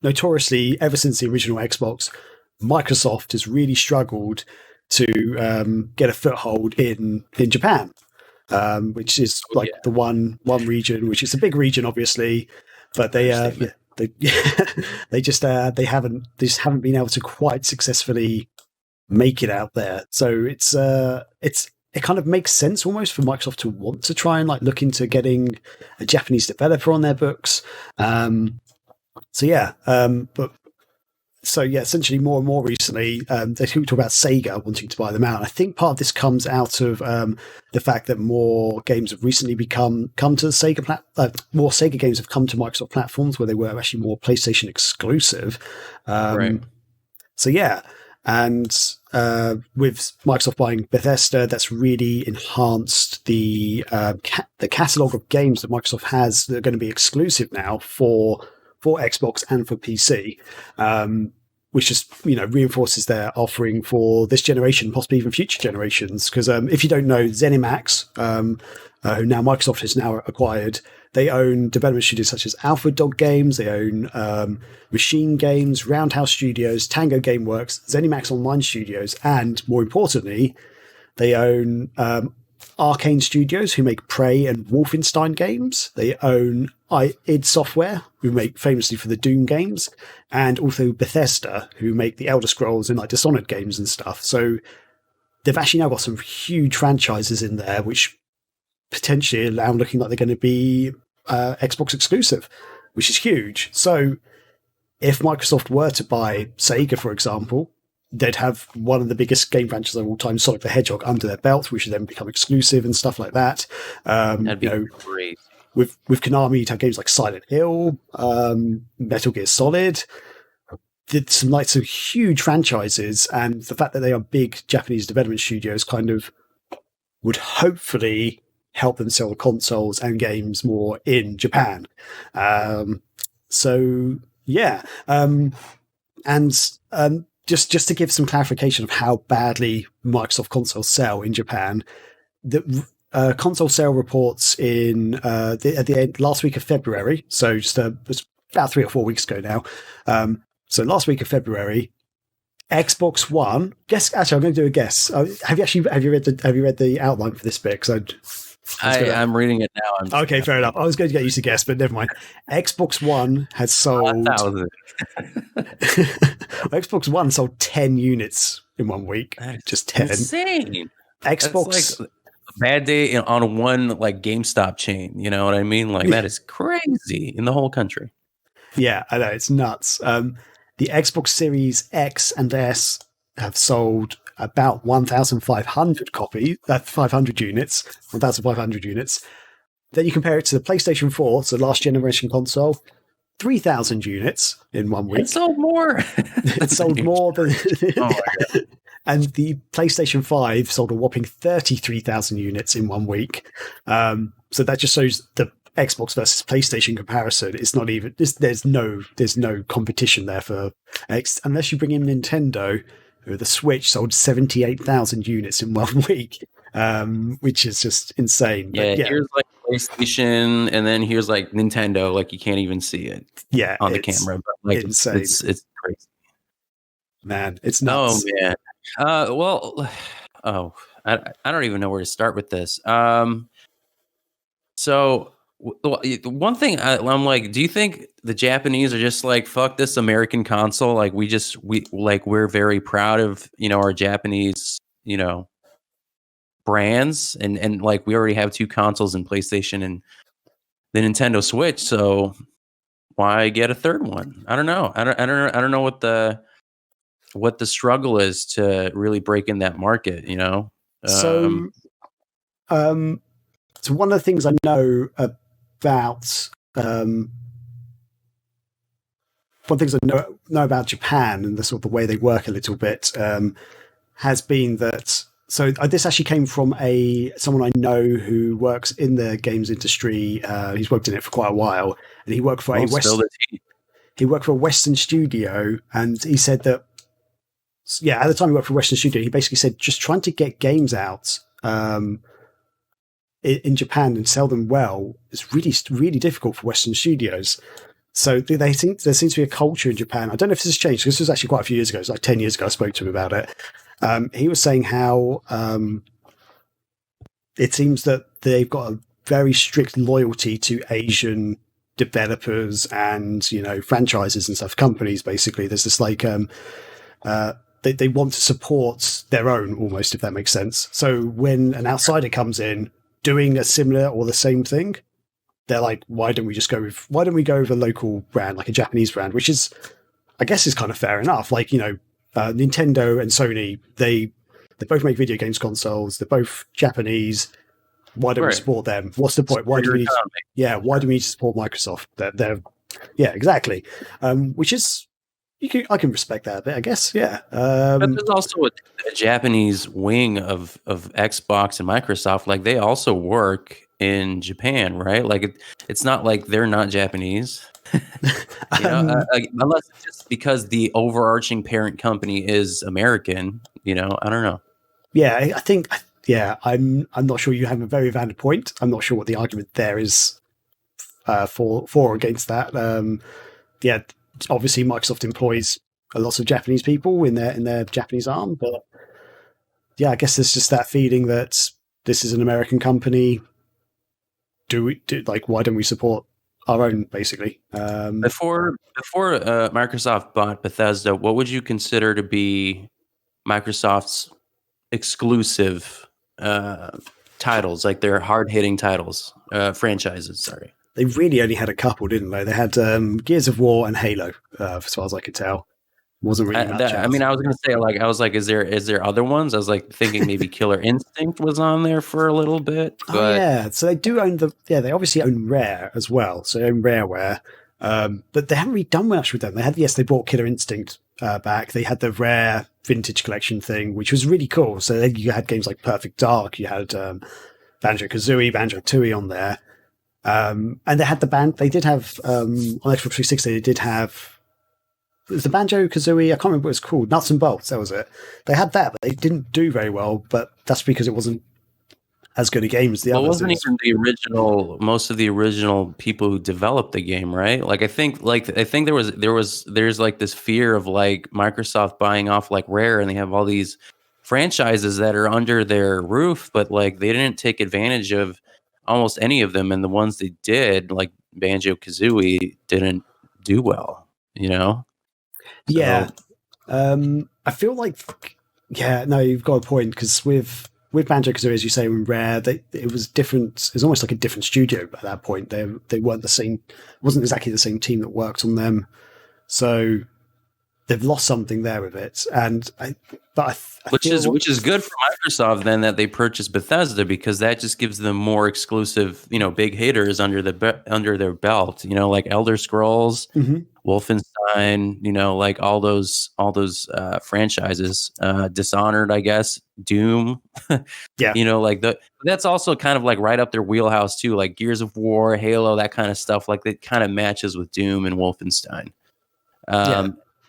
notoriously, ever since the original Xbox, Microsoft has really struggled to get a foothold in Japan, which is the one region, which is a big region, obviously, but they just haven't been able to quite successfully make it out there. So it kind of makes sense almost for Microsoft to want to try and look into getting a Japanese developer on their books. Essentially more and more recently, they talk about Sega wanting to buy them out. And I think part of this comes out of the fact that more games have recently come to the Sega more Sega games have come to Microsoft platforms where they were actually more PlayStation exclusive. Right. So yeah. And with Microsoft buying Bethesda, that's really enhanced the catalog of games that Microsoft has that are going to be exclusive now for Xbox and for PC, which just reinforces their offering for this generation, possibly even future generations. Because if you don't know, ZeniMax, who now Microsoft has now acquired, they own development studios such as Alpha Dog Games, they own Machine Games, Roundhouse Studios, Tango Gameworks, ZeniMax Online Studios, and more importantly, they own Arcane Studios, who make Prey and Wolfenstein games. They own id Software, who make famously for the Doom games, and also Bethesda, who make the Elder Scrolls and like Dishonored games and stuff. So they've actually now got some huge franchises in there, which potentially are looking like they're going to be Xbox exclusive, which is huge. So if Microsoft were to buy Sega, for example, they'd have one of the biggest game franchises of all time, Sonic the Hedgehog, under their belt, which would then become exclusive and stuff like that. That'd be great. With Konami, you'd have games like Silent Hill, Metal Gear Solid, did some huge franchises, and the fact that they are big Japanese development studios kind of would hopefully help them sell consoles and games more in Japan. Just to give some clarification of how badly Microsoft consoles sell in Japan, the console sale reports in at the end last week of February, so it's about 3 or 4 weeks ago now. So last week of February, Xbox One. Actually, I'm going to do a guess. Have you read the outline for this bit? Because I'm reading it now. Okay, fair enough. I was going to get you to guess, but never mind. Xbox One has sold. Xbox One sold 10 units in 1 week. That's just 10. Insane. Xbox. That's like a bad day on one like GameStop chain. You know what I mean? Like that is crazy in the whole country. Yeah, I know, it's nuts. The Xbox Series X and S have sold about 1,500 copies, 500 units, 1,500 units. Then you compare it to the PlayStation 4, so last generation console, 3,000 units in 1 week. It sold more. It sold more than. Oh my God. And the PlayStation 5 sold a whopping 33,000 units in 1 week. So that just shows the Xbox versus PlayStation comparison. It's not even. There's no competition there for X unless you bring in Nintendo. The Switch sold 78,000 units in 1 week, which is just insane. Yeah, here's like PlayStation, and then here's like Nintendo. Like you can't even see it. On the camera, but like insane. It's crazy. Man, it's nuts. Oh man. I don't even know where to start with this. So one thing I'm like, do you think the Japanese are just like, fuck this American console? Like we're very proud of, our Japanese, brands and like we already have 2 consoles in PlayStation and the Nintendo Switch. So why get a third one? I don't know. I don't know what the struggle is to really break in that market, So one of the things I know about one of the things I know about Japan and the sort of the way they work a little bit has been that. So this actually came from someone I know who works in the games industry. He's worked in it for quite a while, and he worked for a Western studio, and he said that. Yeah, at the time he worked for a Western studio, he basically said just trying to get games out in Japan and sell them well is really, really difficult for Western studios. So there seems to be a culture in Japan. I don't know if this has changed. This was actually quite a few years ago. It was like 10 years ago I spoke to him about it. He was saying how it seems that they've got a very strict loyalty to Asian developers and, franchises and stuff, companies, basically. There's this like... They want to support their own almost, if that makes sense. So when an outsider comes in doing a similar or the same thing, they're like, why don't we go with a local brand, like a Japanese brand, which is, I guess is kind of fair enough. Like, Nintendo and Sony, they both make video games consoles. They're both Japanese. Why don't we support them? What's the point? Why do we need to support Microsoft? They're exactly. Which is, I can respect that a bit, I guess. Yeah. But there's also a Japanese wing of Xbox and Microsoft. Like they also work in Japan, right? Like it's not like they're not Japanese, unless it's just because the overarching parent company is American. I don't know. Yeah, I think. Yeah, I'm not sure. You have a very valid point. I'm not sure what the argument there is for or against that. Obviously, Microsoft employs a lot of Japanese people in their Japanese arm, but yeah, I guess there's just that feeling that this is an American company. Why don't we support our own, basically? Before Microsoft bought Bethesda, what would you consider to be Microsoft's exclusive titles, like their hard-hitting titles, franchises? Sorry, they really only had a couple, didn't they? They had Gears of War and Halo, as far as I could tell. Wasn't really much. I was going to say, is there other ones? I was like thinking maybe Killer Instinct was on there for a little bit. But... Oh yeah, so they do own they obviously own Rare as well. So they own Rareware, but they haven't really done much with them. They bought Killer Instinct back. They had the Rare Vintage Collection thing, which was really cool. So you had games like Perfect Dark. You had Banjo-Kazooie, Banjo-Tooie on there, and they had They did have on Xbox 360. They did have. It was the Banjo-Kazooie, I can't remember what it was called, Nuts and Bolts, that was it. They had that, but they didn't do very well, but that's because it wasn't as good a game as the others. It wasn't even the original, most of the original people who developed the game, right? Like I think there's like this fear of like Microsoft buying off like Rare, and they have all these franchises that are under their roof, but like they didn't take advantage of almost any of them, and the ones they did, like Banjo-Kazooie, didn't do well, you know? Yeah. I feel like, you've got a point, because with Banjo-Kazooie, as you say, when Rare, it was different. It was almost like a different studio at that point. They weren't the same, wasn't exactly the same team that worked on them. So they've lost something there with it. And which is good for Microsoft then, that they purchased Bethesda, because that just gives them more exclusive, big hitters under their belt, like Elder Scrolls, Wolfenstein, like all those franchises, Dishonored, I guess, Doom. Yeah. That's also kind of like right up their wheelhouse too, like Gears of War, Halo, that kind of stuff. Like that kind of matches with Doom and Wolfenstein.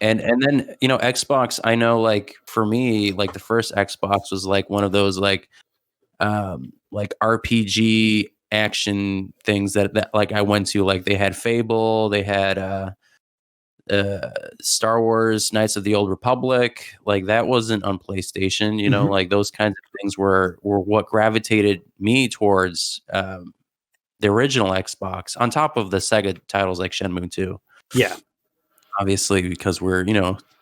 And then, Xbox, I know, like for me, like the first Xbox was like one of those like RPG action things that like I went to. Like they had Fable, they had Star Wars, Knights of the Old Republic. Like that wasn't on PlayStation, like those kinds of things were what gravitated me towards the original Xbox, on top of the Sega titles like Shenmue 2. Yeah. Obviously, because we're,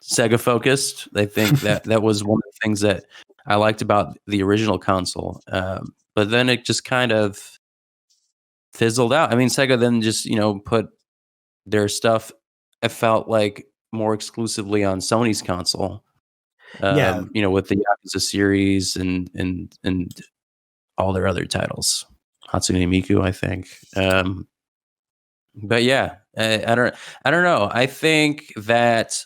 Sega focused. I think that was one of the things that I liked about the original console. But then it just kind of fizzled out. I mean, Sega then just, put their stuff, I felt like, more exclusively on Sony's console. With the Yakuza series and all their other titles. Hatsune Miku, I think. But yeah, I don't know. I think that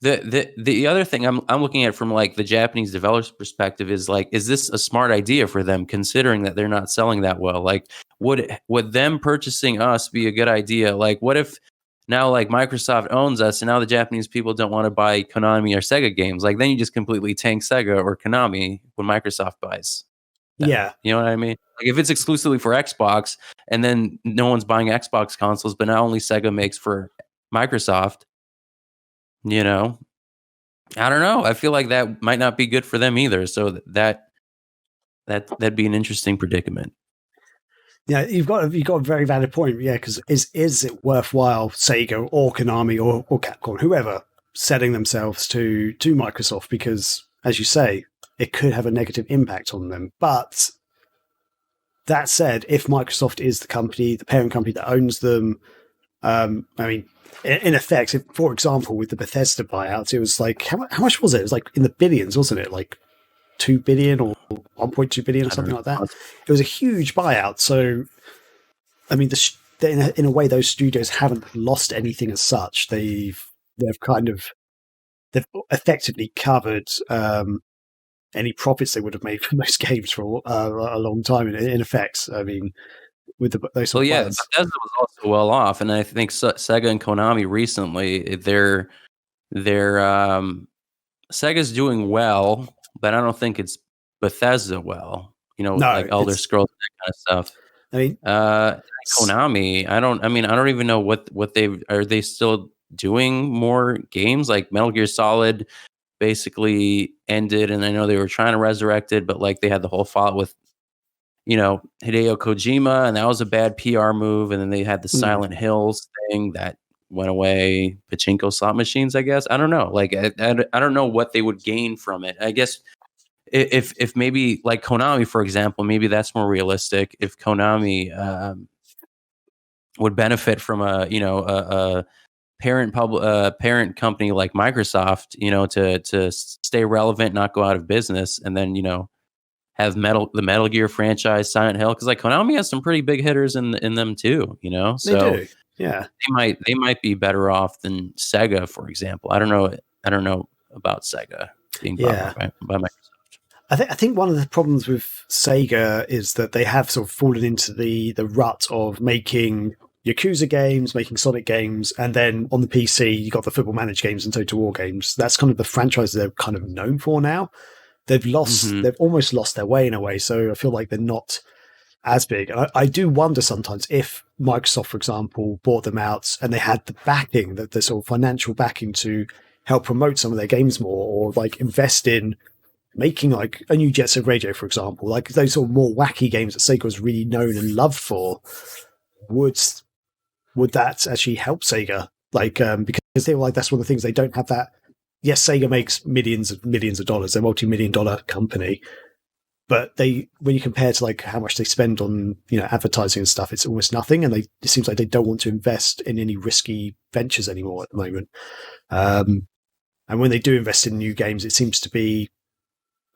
the other thing I'm looking at from like the Japanese developer's perspective is like, is this a smart idea for them, considering that they're not selling that well? Like, would them purchasing us be a good idea? Like, what if now like Microsoft owns us, and now the Japanese people don't want to buy Konami or Sega games? Like, then you just completely tank Sega or Konami when Microsoft buys them. Yeah, you know what I mean? Like if it's exclusively for Xbox, and then no one's buying Xbox consoles, but now only Sega makes for Microsoft, I don't know. I feel like that might not be good for them either. So that'd be an interesting predicament. Yeah, you've got a very valid point. Yeah, because is it worthwhile Sega or Konami or Capcom, whoever, selling themselves to Microsoft? Because, as you say, it could have a negative impact on them. But that said, if Microsoft is the parent company that owns them, I mean, in effect, for example, with the Bethesda buyouts, it was like, how much was it? It was like in the billions, wasn't it? Like 2 billion or 1.2 billion or something like that. It was a huge buyout. So, I mean, in a way, those studios haven't lost anything as such. They've effectively covered any profits they would have made from those games for a long time. In effect, I mean, with those. Well, yeah, Bethesda was also well off, and I think Sega and Konami recently, they're Sega's doing well, but I don't think it's Bethesda well. Like Elder Scrolls, that kind of stuff. I mean, Konami, I don't even know what are they still doing more games? Like Metal Gear Solid basically ended, and I know they were trying to resurrect it, but like they had the whole fallout with Hideo Kojima, and that was a bad PR move. And then they had the Silent Hills thing that went away. Pachinko slot machines, I guess. I don't know. Like, I don't know what they would gain from it. I guess if maybe like Konami, for example, maybe that's more realistic. If Konami would benefit from a parent company like Microsoft, to stay relevant, not go out of business, and then have the Metal Gear franchise, Silent Hill, because like Konami has some pretty big hitters in them too, They do, yeah. They might be better off than Sega, for example. I don't know about Sega being bought by Microsoft. I think one of the problems with Sega is that they have sort of fallen into the rut of making Yakuza games, making Sonic games, and then on the PC you got the Football Manager games and Total War games. That's kind of the franchise they're kind of known for now. They've almost lost their way in a way. So I feel like they're not as big. And I do wonder sometimes if Microsoft, for example, bought them out and they had the backing, the sort of financial backing to help promote some of their games more, or like invest in making like a new Jet Set Radio, for example, like those sort of more wacky games that Sega was really known and loved for, would that actually help Sega? Like, because they were like, that's one of the things, they don't have that. Yes, Sega makes millions of dollars. They're a multi-million-dollar company, but when you compare to like how much they spend on advertising and stuff, it's almost nothing. And it seems like they don't want to invest in any risky ventures anymore at the moment. And when they do invest in new games, it seems to be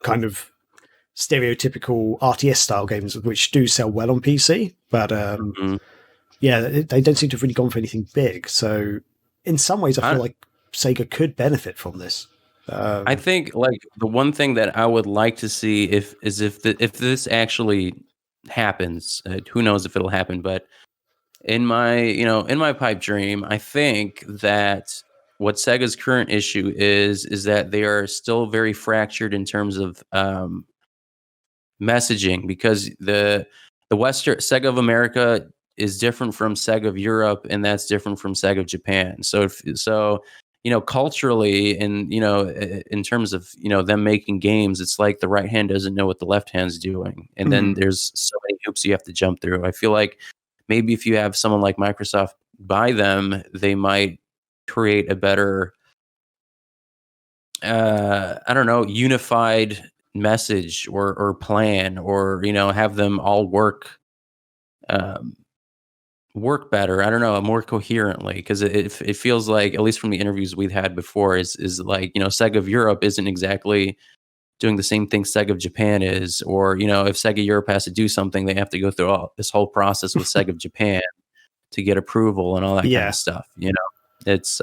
kind of stereotypical RTS style games, which do sell well on PC, but they don't seem to have really gone for anything big. So in some ways, I feel like Sega could benefit from this. I think like the one thing that I would like to see if this actually happens, who knows if it'll happen, but in my pipe dream, I think that what Sega's current issue is that they are still very fractured in terms of messaging, because the Western Sega of America is different from Sega of Europe, and that's different from Sega of Japan. So culturally, and in terms of them making games, it's like the right hand doesn't know what the left hand's doing, and then there's so many hoops you have to jump through. I feel like maybe if you have someone like Microsoft buy them, they might create a better, unified message or plan, or have them all work better. I don't know, more coherently, because it feels like, at least from the interviews we've had before, is like Sega of Europe isn't exactly doing the same thing Sega of Japan is, or if Sega Europe has to do something, they have to go through this whole process with Sega of Japan to get approval and all that kind of stuff. It's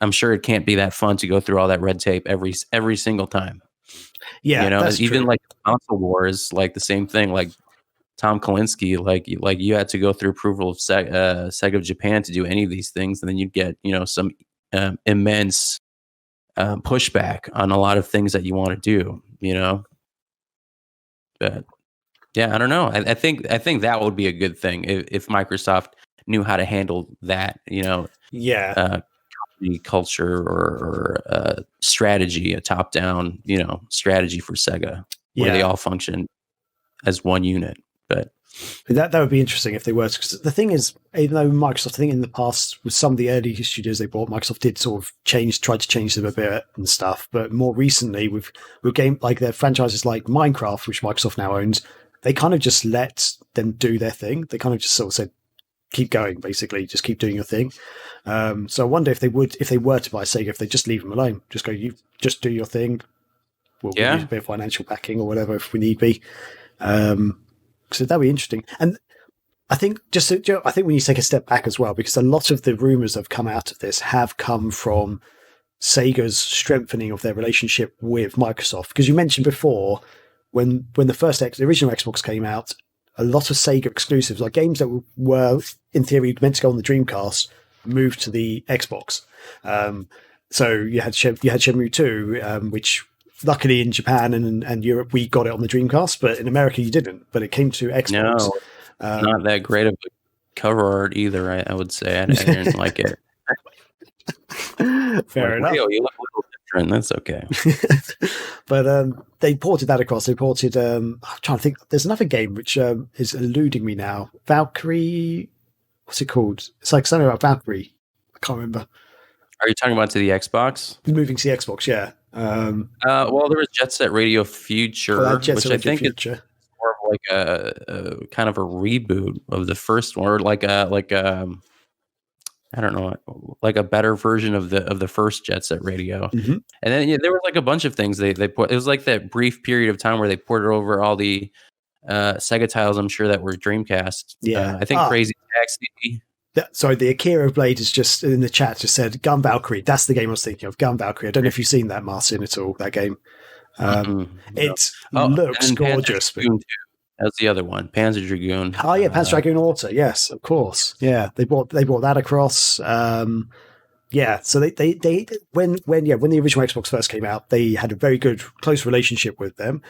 I'm sure it can't be that fun to go through all that red tape every single time. Yeah, that's even true. like console wars, like the same thing. Like Tom Kalinske, like you had to go through approval of Sega of Japan to do any of these things, and then you'd get some immense pushback on a lot of things that you want to do. But yeah, I don't know. I think that would be a good thing if Microsoft knew how to handle that. Company culture or strategy, a top-down strategy for Sega, where they all function as one unit. But that would be interesting if they were, because the thing is, even though Microsoft, I think in the past with some of the early studios they bought, Microsoft did sort of tried to change them a bit and stuff. But more recently, with game like their franchises like Minecraft, which Microsoft now owns, they kind of just let them do their thing. They kind of just sort of said, keep going, basically, just keep doing your thing. So I wonder if they were to buy Sega, if they just leave them alone, just go, you just do your thing. We'll use a bit of financial backing or whatever if we need be. So that'd be interesting. And I think we need to take a step back as well, because a lot of the rumors that have come out of this have come from Sega's strengthening of their relationship with Microsoft. Because you mentioned before, when the original Xbox came out, a lot of Sega exclusives, like games that were in theory meant to go on the Dreamcast, moved to the Xbox. So you had Shenmue 2, which luckily in Japan and Europe we got it on the Dreamcast, but in America you didn't. But it came to Xbox. No, not that great of a cover art either. I would say I didn't like it. Fair enough. Leo, you look a little children. That's okay. But they ported that across. They ported. I'm trying to think. There's another game which is eluding me now. Valkyrie. What's it called? It's like something about Valkyrie. I can't remember. Are you talking about to the Xbox? Moving to the Xbox, yeah. Well, there was Jet Set Radio Future, which I think is more of like a kind of a reboot of the first one, or like a I don't know, like a better version of the first Jet Set Radio. Mm-hmm. And then there was like a bunch of things they put. It was like that brief period of time where they ported over all the Sega titles. I'm sure that were Dreamcast. Yeah, I think Crazy Taxi. Sorry, the Akira Blade is just in the chat. Just said Gun Valkyrie. That's the game I was thinking of. Gun Valkyrie. I don't know if you've seen that, Martin, at all. That game. It looks gorgeous. That's the other one, Panzer Dragoon. Oh yeah, Panzer Dragoon Auto. Yes, of course. Yeah, they brought that across. Yeah, so they when the original Xbox first came out, they had a very good close relationship with them.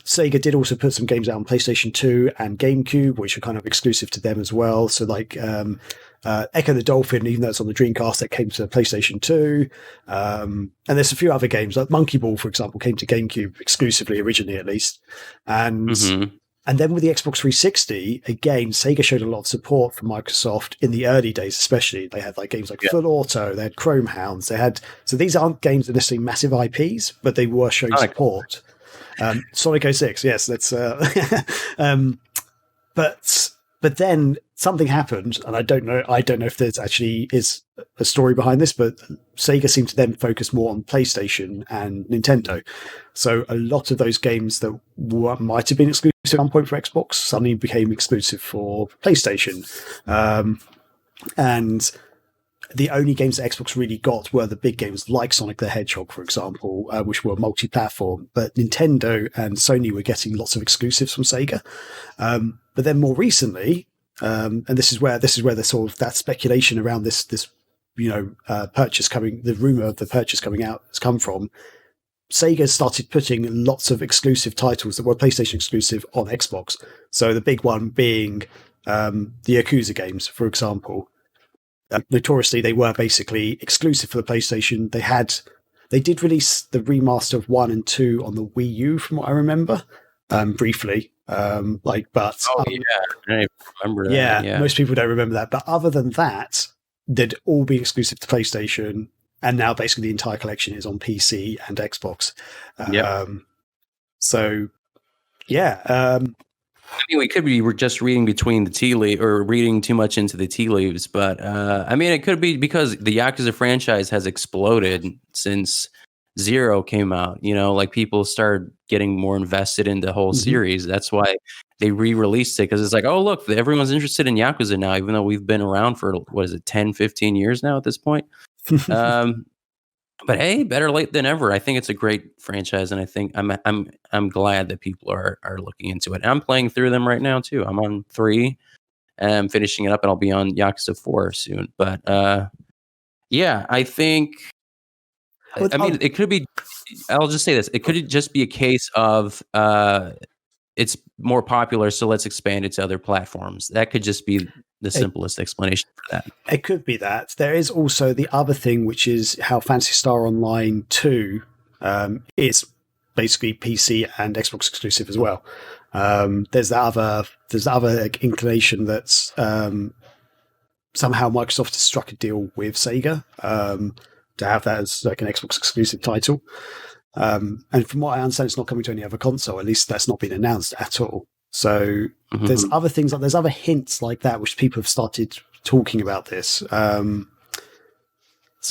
Sega did also put some games out on PlayStation 2 and GameCube, which are kind of exclusive to them as well. So like Echo the Dolphin, even though it's on the Dreamcast, that came to PlayStation 2. And there's a few other games, like Monkey Ball, for example, came to GameCube exclusively, originally at least. And then with the Xbox 360, again, Sega showed a lot of support from Microsoft in the early days, especially. They had like games like Full Auto, they had Chrome Hounds, so these aren't games that are necessarily massive IPs, but they were showing support. Sonic 06, yes, that's but then something happened, and I don't know if there's actually is a story behind this, but Sega seemed to then focus more on PlayStation and Nintendo. So a lot of those games that might have been exclusive at one point for Xbox suddenly became exclusive for PlayStation. And the only games that Xbox really got were the big games like Sonic the Hedgehog, for example, which were multi-platform. But Nintendo and Sony were getting lots of exclusives from Sega. But then more recently, and this is where the sort of that speculation around this purchase coming, the rumor of the purchase coming out has come from. Sega started putting lots of exclusive titles that were PlayStation exclusive on Xbox. So the big one being the Yakuza games, for example. Notoriously, they were basically exclusive for the PlayStation. They did release the remaster of 1 and 2 on the Wii U, from what I remember, briefly. I remember that. Yeah, most people don't remember that. But other than that, they'd all be exclusive to PlayStation, and now basically the entire collection is on PC and Xbox. So, yeah. I mean, we could be just reading between the tea leaves, or reading too much into the tea leaves, but I mean, it could be because the Yakuza franchise has exploded since Zero came out. Like people started getting more invested in the whole series. That's why they re-released it, because it's like, oh, look, everyone's interested in Yakuza now, even though we've been around for, 10, 15 years now at this point. But hey, better late than ever. I think it's a great franchise, and I think I'm glad that people are looking into it. And I'm playing through them right now too. I'm on 3, and I'm finishing it up, and I'll be on Yakuza 4 soon. But yeah, I think. It could be. I'll just say this: it could just be a case of it's more popular, so let's expand it to other platforms. That could just be the simplest explanation for that. It could be that. There is also the other thing, which is how Phantasy Star Online 2 is basically PC and Xbox exclusive as well. There's the other inclination that somehow Microsoft has struck a deal with Sega to have that as like an Xbox exclusive title. And from what I understand, it's not coming to any other console. At least that's not been announced at all. So there's other things, there's other hints like that, which people have started talking about this. So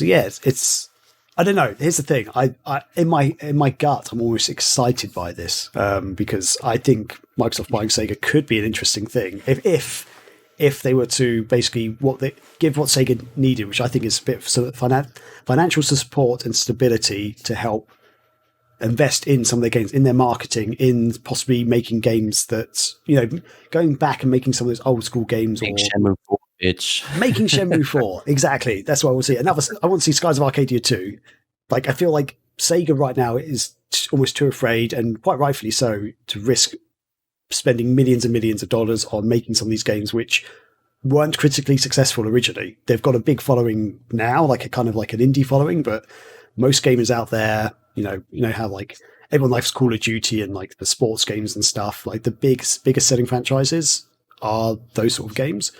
yeah, it's I don't know. Here's the thing. I in my gut, I'm almost excited by this because I think Microsoft buying Sega could be an interesting thing if they were to basically give what Sega needed, which I think is a bit of sort of financial support and stability to help invest in some of their games, in their marketing, in possibly making games that, going back and making some of those old school games. Shenmue 4, bitch. Making Shenmue 4, exactly. That's what I want to see. I want to see Skies of Arcadia 2. Like, I feel like Sega right now is almost too afraid, and quite rightfully so, to risk spending millions and millions of dollars on making some of these games which weren't critically successful originally. They've got a big following now, like a kind of like an indie following, but most gamers out there, you know how like everyone likes Call of Duty and like the sports games and stuff. Like the biggest selling franchises are those sort of games.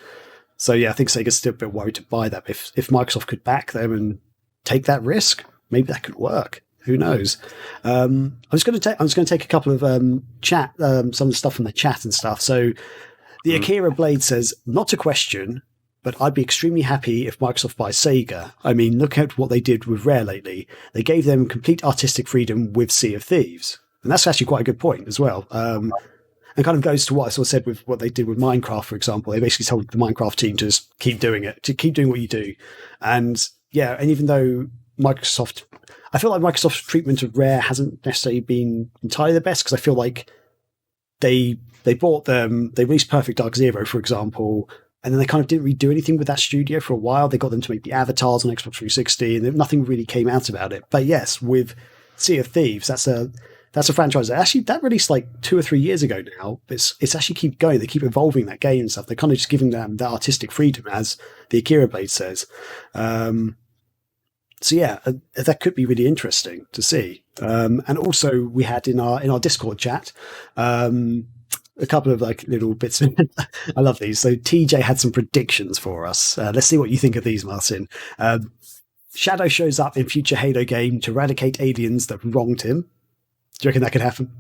So yeah, I think Sega's still a bit worried to buy that. If Microsoft could back them and take that risk, maybe that could work. Who knows? I'm just going to take a couple of some of the stuff from the chat and stuff. So the Akira Blade says, not to question, but I'd be extremely happy if Microsoft buys Sega. I mean, look at what they did with Rare lately. They gave them complete artistic freedom with Sea of Thieves. And that's actually quite a good point as well. And kind of goes to what I sort of said with what they did with Minecraft, for example. They basically told the Minecraft team to just keep doing it, to keep doing what you do. And yeah, and even though I feel like Microsoft's treatment of Rare hasn't necessarily been entirely the best, because I feel like they bought them, they released Perfect Dark Zero, for example, and then they kind of didn't really do anything with that studio for a while. They got them to make the avatars on Xbox 360, and nothing really came out about it. But yes, with Sea of Thieves, that's a franchise that released like 2 or 3 years ago now. It's actually keep going. They keep evolving that game and stuff. They're kind of just giving them that artistic freedom, as the Akira Blade says. So yeah, that could be really interesting to see. And also we had in our Discord chat, a couple of like little bits. I love these. So TJ had some predictions for us. Let's see what you think of these, Martin. Shadow shows up in future Halo game to eradicate aliens that wronged him. Do you reckon that could happen?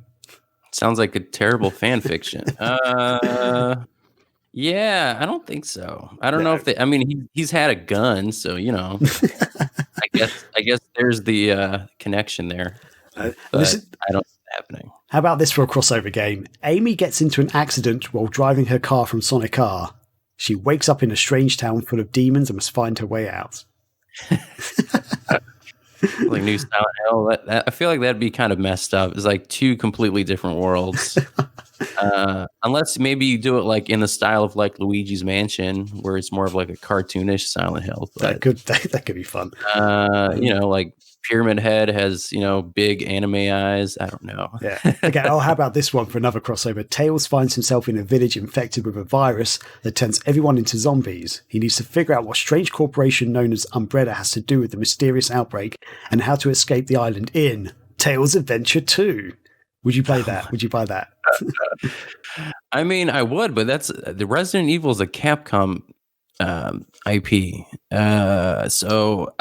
Sounds like a terrible fan fiction. Yeah, I don't think so. I don't know if I mean, he's had a gun, so you know. I guess there's the connection there. But I don't see it happening. How about this for a crossover game? Amy gets into an accident while driving her car from Sonic R. She wakes up in a strange town full of demons and must find her way out. Like New Silent Hill. I feel like that'd be kind of messed up. It's like two completely different worlds. Unless maybe you do it like in the style of like Luigi's Mansion, where it's more of like a cartoonish Silent Hill. But, that could be fun. You know, like Pyramid Head has, you know, big anime eyes. I don't know. Yeah. Okay. Oh, how about this one for another crossover? Tails finds himself in a village infected with a virus that turns everyone into zombies. He needs to figure out what strange corporation known as Umbrella has to do with the mysterious outbreak and how to escape the island in Tails Adventure 2. Would you play that? Would you buy that? I mean, I would, but that's the Resident Evil is a Capcom IP. So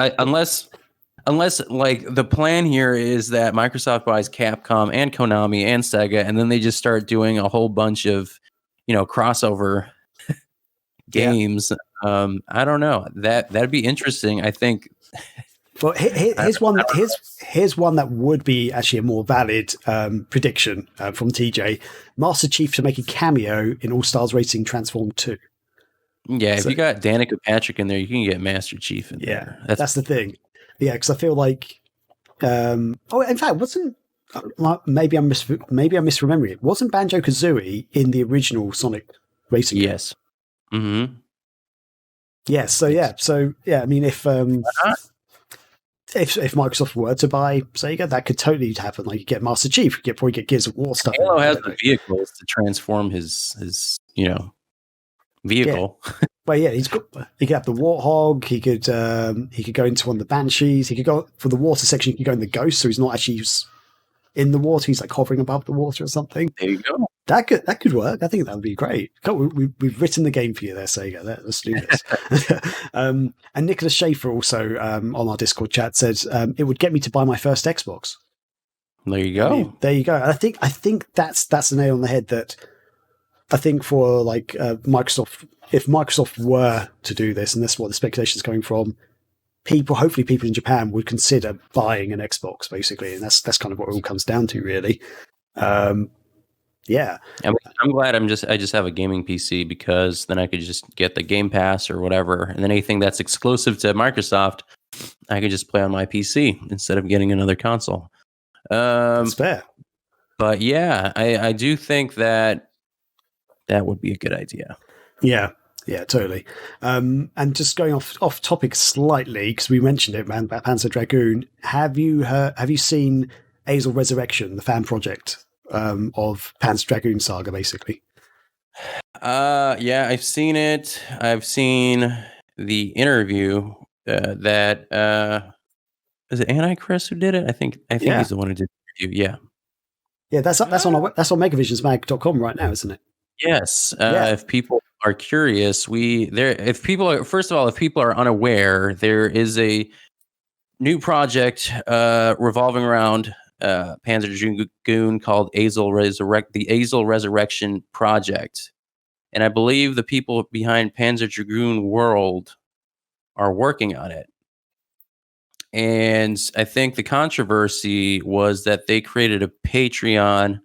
unless like the plan here is that Microsoft buys Capcom and Konami and Sega, and then they just start doing a whole bunch of, you know, crossover games. Yeah. I don't know. That'd be interesting. I think. Well, here's one that would be actually a more valid prediction from TJ. Master Chief to make a cameo in All Stars Racing Transform 2. Yeah, if you got Danica Patrick in there, you can get Master Chief in there. That's the thing. Yeah, because I feel like, in fact, maybe I'm misremembering it. Wasn't Banjo-Kazooie in the original Sonic Racing game? Yes. Mm-hmm. Yes. So I mean, if Microsoft were to buy Sega, that could totally happen. Like you get Master Chief, you probably get Gears of War stuff. Halo has the vehicles to transform his vehicle. Yeah. Well, yeah, he could have the Warthog. He could go into one of the Banshees. He could go for the water section. He could go in the Ghost, so he's not actually in the water. He's like hovering above the water or something. There you go. That could work. I think that would be great. We've written the game for you there, Sega. Let's do this. And Nicholas Schaefer also on our Discord chat says it would get me to buy my first Xbox. There you go. I mean, there you go. And I think that's the nail on the head. That I think for like Microsoft, if Microsoft were to do this, and that's what the speculation is coming from, hopefully people in Japan would consider buying an Xbox, basically, and that's kind of what it all comes down to, really. Yeah, I mean, I'm glad I just have a gaming PC, because then I could just get the Game Pass or whatever, and then anything that's exclusive to Microsoft, I could just play on my PC instead of getting another console. That's fair. But yeah, I do think that would be a good idea. Yeah, totally. And just going off topic slightly, because we mentioned it, man, about Panzer Dragoon. Have you seen Azel Resurrection, the fan project of Panzer Dragoon Saga, basically? Yeah, I've seen it. I've seen the interview that is it Anti-Chris who did it? I think he's the one who did the review. Yeah. Yeah, that's on megavisionsmag.com right now, isn't it? Yes. If people are curious, if people are unaware, there is a new project revolving around Panzer Dragoon called the Azel Resurrection Project. And I believe the people behind Panzer Dragoon World are working on it. And I think the controversy was that they created a Patreon.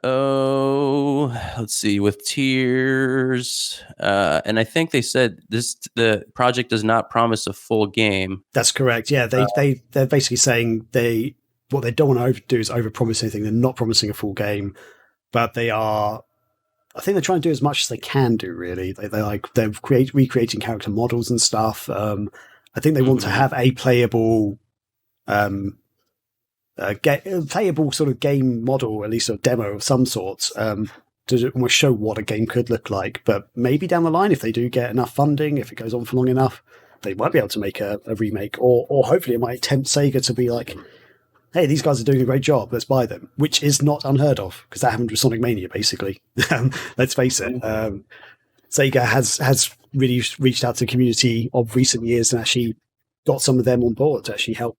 Oh, let's see, with tiers. And I think they said the project does not promise a full game. That's correct. Yeah, they're basically saying what they don't want to do is overpromise anything. They're not promising a full game, but I think they're trying to do as much as they can do. Really, they're recreating character models and stuff. I think they want to have a playable sort of game model, or at least a demo of some sort, to almost show what a game could look like. But maybe down the line, if they do get enough funding, if it goes on for long enough, they might be able to make a remake, or hopefully it might tempt Sega to be like, hey, these guys are doing a great job, let's buy them, which is not unheard of, because that happened with Sonic Mania, basically. Let's face it. Sega has really reached out to the community of recent years and actually got some of them on board to actually help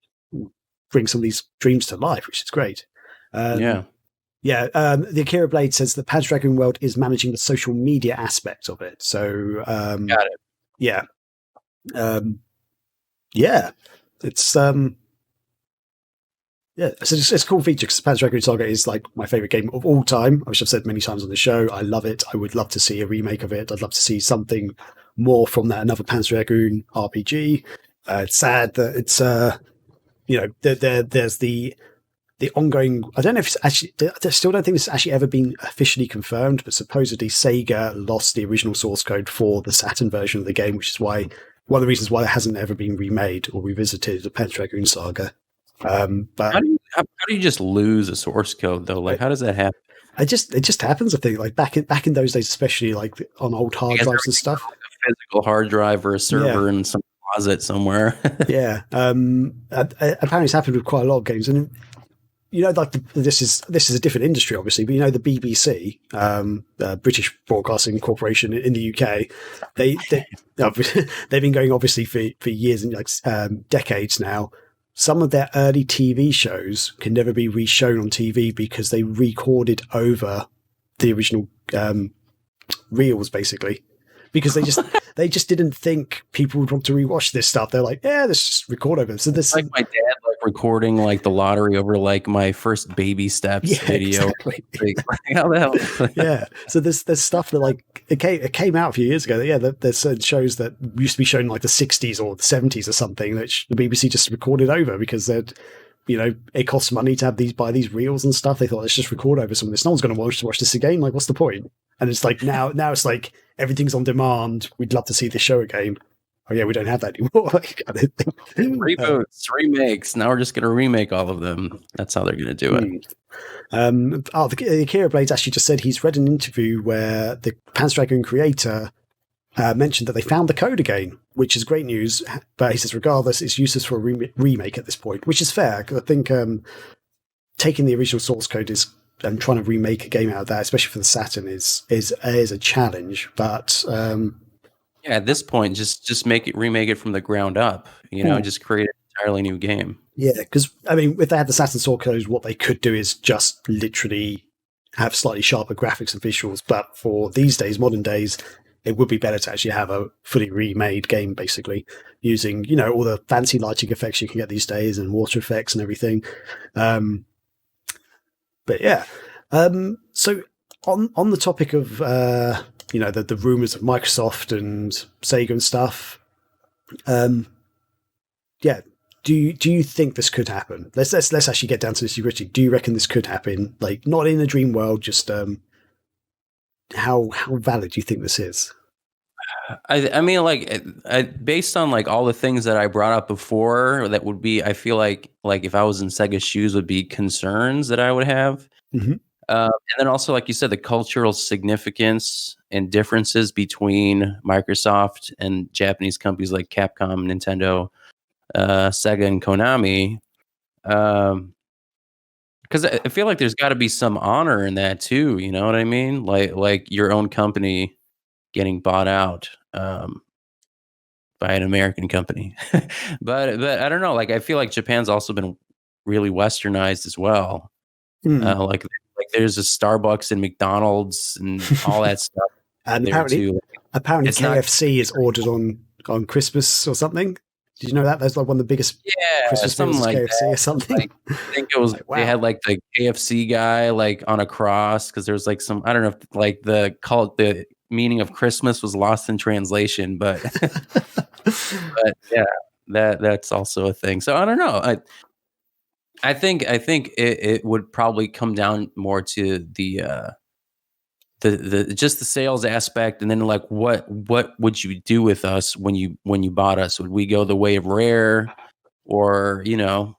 bring some of these dreams to life, which is great. The Akira Blade says that Panzer Dragoon World is managing the social media aspect of it. So, got it. Yeah. It's a cool feature because Panzer Dragoon Saga is like my favorite game of all time, which I've said many times on the show. I love it. I would love to see a remake of it. I'd love to see something more from that, another Panzer Dragoon RPG. It's sad that it's there's the ongoing. I don't know if it's actually. I still don't think it's actually ever been officially confirmed, but supposedly Sega lost the original source code for the Saturn version of the game, which is why one of the reasons why it hasn't ever been remade or revisited, the Panzer Dragoon Saga. But how do you just lose a source code though? Like, how does that happen? It just happens. I think like back in those days, especially like on old hard drives and stuff. Like a physical hard drive or a server in some closet somewhere. Yeah. Apparently, it's happened with quite a lot of games, and like this is a different industry, obviously. But the BBC, British Broadcasting Corporation in the UK, they've been going obviously for years and like decades now. Some of their early TV shows can never be reshown on TV because they recorded over the original reels, basically. Because they just didn't think people would want to rewatch this stuff. They're like, yeah, let's just record over. So this like my dad recording like the lottery over like my first baby steps video. Exactly. Like, how the hell? Yeah. So there's stuff that like it came out a few years ago. There's certain shows that used to be shown in like the 60s or the 70s or something that the BBC just recorded over because they'd it costs money to buy these reels and stuff. They thought, let's just record over some of this. No one's going to watch this again. Like, what's the point? And it's like now it's like everything's on demand. We'd love to see this show again. Oh yeah, we don't have that anymore. Reboots, remakes. Now we're just going to remake all of them. That's how they're going to do it. The Akira Blades actually just said he's read an interview where the Panzer Dragoon creator mentioned that they found the code again, which is great news. But he says, regardless, it's useless for a remake at this point, which is fair. Because I think taking the original source code and trying to remake a game out of that, especially for the Saturn, is a challenge. But at this point, just remake it from the ground up. Just create an entirely new game. Yeah, because I mean, if they had the Saturn source code, what they could do is just literally have slightly sharper graphics and visuals. But for these days, modern days, it would be better to actually have a fully remade game, basically using all the fancy lighting effects you can get these days and water effects and everything. But yeah, so on the topic of the rumors of Microsoft and Sega and stuff, do you think this could happen? Let's actually get down to the nitty-gritty. Do you reckon this could happen? Like, not in a dream world, just how valid do you think this is? I mean, like, based on like all the things that I brought up before, that would be, I feel like if I was in Sega's shoes, would be concerns that I would have. Mm-hmm. And then also, like you said, the cultural significance and differences between Microsoft and Japanese companies like Capcom, Nintendo. Sega and Konami. Because I feel like there's got to be some honor in that too. You know what I mean? Like your own company getting bought out by an American company. but I don't know. Like I feel like Japan's also been really westernized as well. Like there's a Starbucks and McDonald's and all that stuff. And there too. Apparently It's KFC is ordered on Christmas or something. Did you know that? That's like one of the biggest Christmas something meals, like KFC that. or something. Like, I think it was Like, wow. They had like the KFC guy like on a cross because there was like some, I don't know if like the meaning of Christmas was lost in translation, but but yeah, that's also a thing. So I don't know. I think it would probably come down more to the just the sales aspect, and then like what would you do with us when you bought us? Would we go the way of Rare, or I don't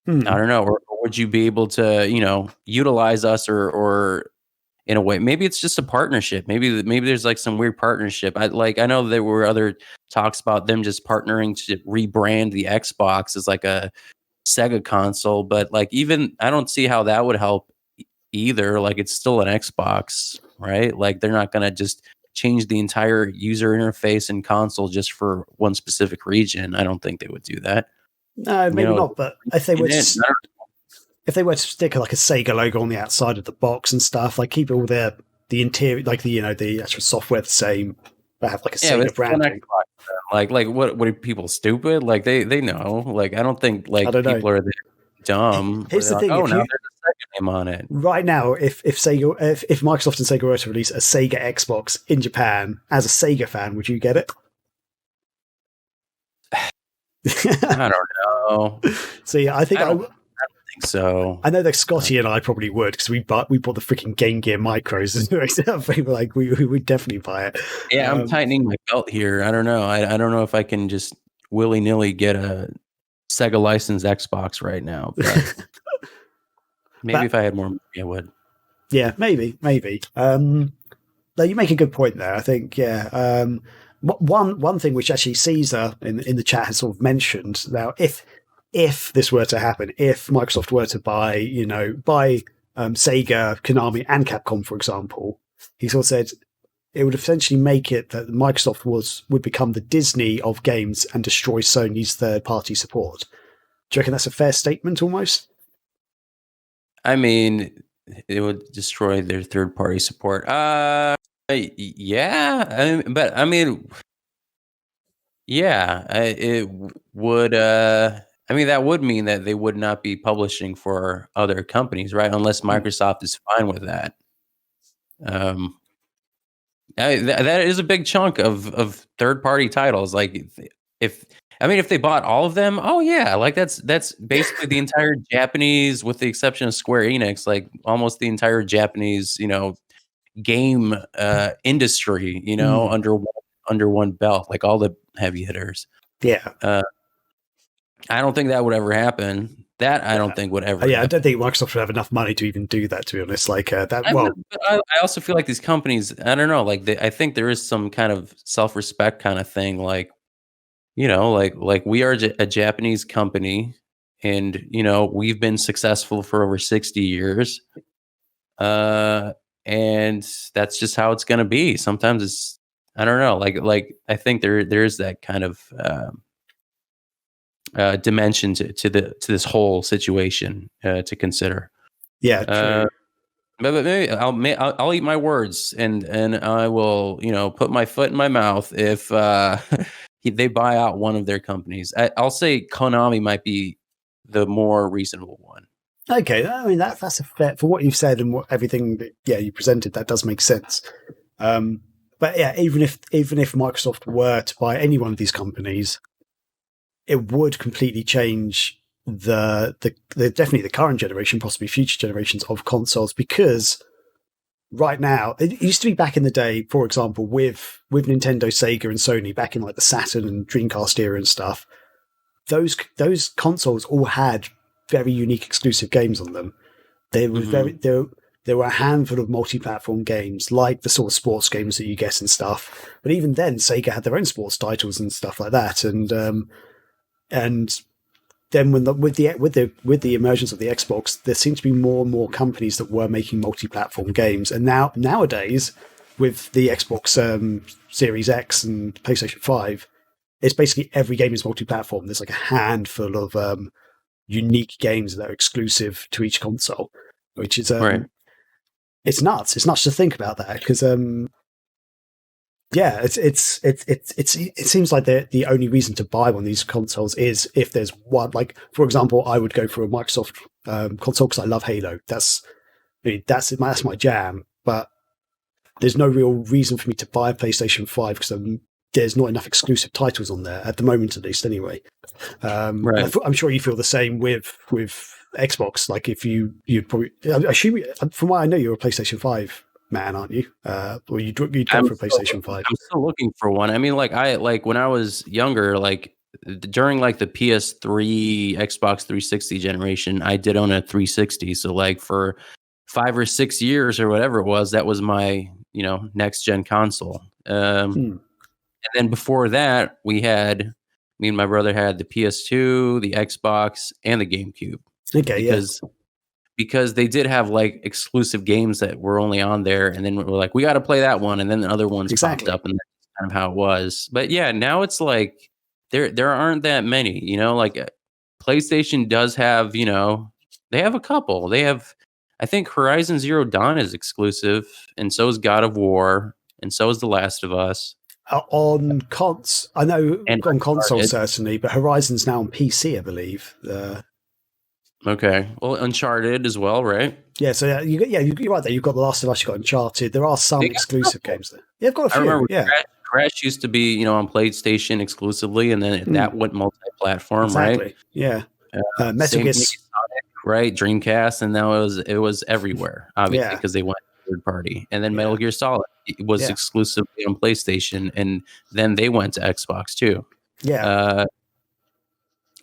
know, or would you be able to utilize us, or in a way maybe it's just a partnership, maybe there's like some weird partnership. I know there were other talks about them just partnering to rebrand the Xbox as like a Sega console, but like even I don't see how that would help either. Like it's still an Xbox, right? Like they're not going to just change the entire user interface and console just for one specific region. I don't think they would do that. No, maybe not. But if they were to stick like a Sega logo on the outside of the box and stuff, like keep all the interior, like the actual software the same, but have like a Sega branding. Like what are people stupid? Like they know. Like I don't think like people are dumb. Here's the thing: now there's a Sega name on it. Right now, if Microsoft and Sega were to release a Sega Xbox in Japan, as a Sega fan, would you get it? I don't know. See, I don't think so. I know that Scotty and I probably would, because we bought the freaking Game Gear micros. Like we would definitely buy it. Yeah, I'm tightening my belt here. I don't know. I don't know if I can just willy-nilly get a Sega licensed Xbox right now. But maybe if I had more money, I would. Yeah, maybe. No, you make a good point there. I think, yeah. One thing which actually Caesar in the chat has sort of mentioned now, if this were to happen, if Microsoft were to buy Sega, Konami, and Capcom, for example, he sort of said it would essentially make it that Microsoft would become the Disney of games and destroy Sony's third-party support. Do you reckon that's a fair statement, almost? I mean, it would destroy their third-party support. Yeah, but I mean, yeah, it would. I mean, that would mean that they would not be publishing for other companies, right? Unless Microsoft is fine with that. That is a big chunk of third-party titles. Like, if they bought all of them, oh yeah, like that's basically the entire Japanese, with the exception of Square Enix, like almost the entire Japanese, game industry, under one belt, like all the heavy hitters. Yeah. I don't think that would ever happen. I don't think would ever. Yeah, happen. I don't think Microsoft would have enough money to even do that, to be honest. Like that. I also feel like these companies, I don't know, like I think there is some kind of self-respect kind of thing, like, like we are a Japanese company, and we've been successful for over 60 years, and that's just how it's going to be. Sometimes it's, I don't know, like I think there's that kind of dimension to this whole situation to consider. Yeah, true. But maybe I'll eat my words, and I will put my foot in my mouth if they buy out one of their companies. I'll say Konami might be the more reasonable one. Okay, I mean that's a fair, for what you've said and everything that you presented. That does make sense. But yeah, even if Microsoft were to buy any one of these companies, it would completely change the definitely the current generation, possibly future generations of consoles, because right now it used to be back in the day, for example, with Nintendo, Sega, and Sony back in like the Saturn and Dreamcast era and stuff. Those consoles all had very unique exclusive games on them. They were there were a handful of multi-platform games, like the sort of sports games that you get and stuff. But even then, Sega had their own sports titles and stuff like that. And And then with the emergence of the Xbox, there seems to be more and more companies that were making multi-platform games. And nowadays, with the Xbox Series X and PlayStation 5, it's basically every game is multi-platform. There's like a handful of unique games that are exclusive to each console, which is Right. It's nuts. It's nuts to think about that because yeah, it seems like the only reason to buy one of these consoles is if there's one. Like, for example, I would go for a Microsoft console because I love Halo. That's my jam. But there's no real reason for me to buy a PlayStation 5 because there's not enough exclusive titles on there at the moment, at least. Anyway, Right. I'm sure you feel the same with Xbox. Like, if you'd probably, I assume, from what I know, you're a PlayStation 5 man, aren't you? Or you'd go for a PlayStation 5. I'm still looking for one. I mean, like when I was younger, like during like the PS3, Xbox 360 generation, I did own a 360. So like for 5 or 6 years or whatever it was, that was my, next gen console. And then before that, me and my brother had the PS2, the Xbox, and the GameCube. Okay, because they did have like exclusive games that were only on there, and then we're like, we got to play that one, and then the other ones popped up, and that's kind of how it was. But yeah, now it's like there aren't that many. Like PlayStation does have, they have a couple. They have, I think Horizon Zero Dawn is exclusive, and so is God of War, and so is The Last of Us. On cons, I know, and on console certainly, but Horizon's now on PC, I believe. Okay, well, Uncharted as well, right? Yeah, so you're right there. You've got The Last of Us, you've got Uncharted. There are some exclusive games there. Yeah, I've got a few. I remember yeah. Crash used to be, on PlayStation exclusively, and then that went multi-platform, exactly. right? Yeah. Metal Gear Sonic, right? Dreamcast, and now it was everywhere, obviously, because they went third party. And then Metal Gear Solid was exclusively on PlayStation, and then they went to Xbox too. Yeah.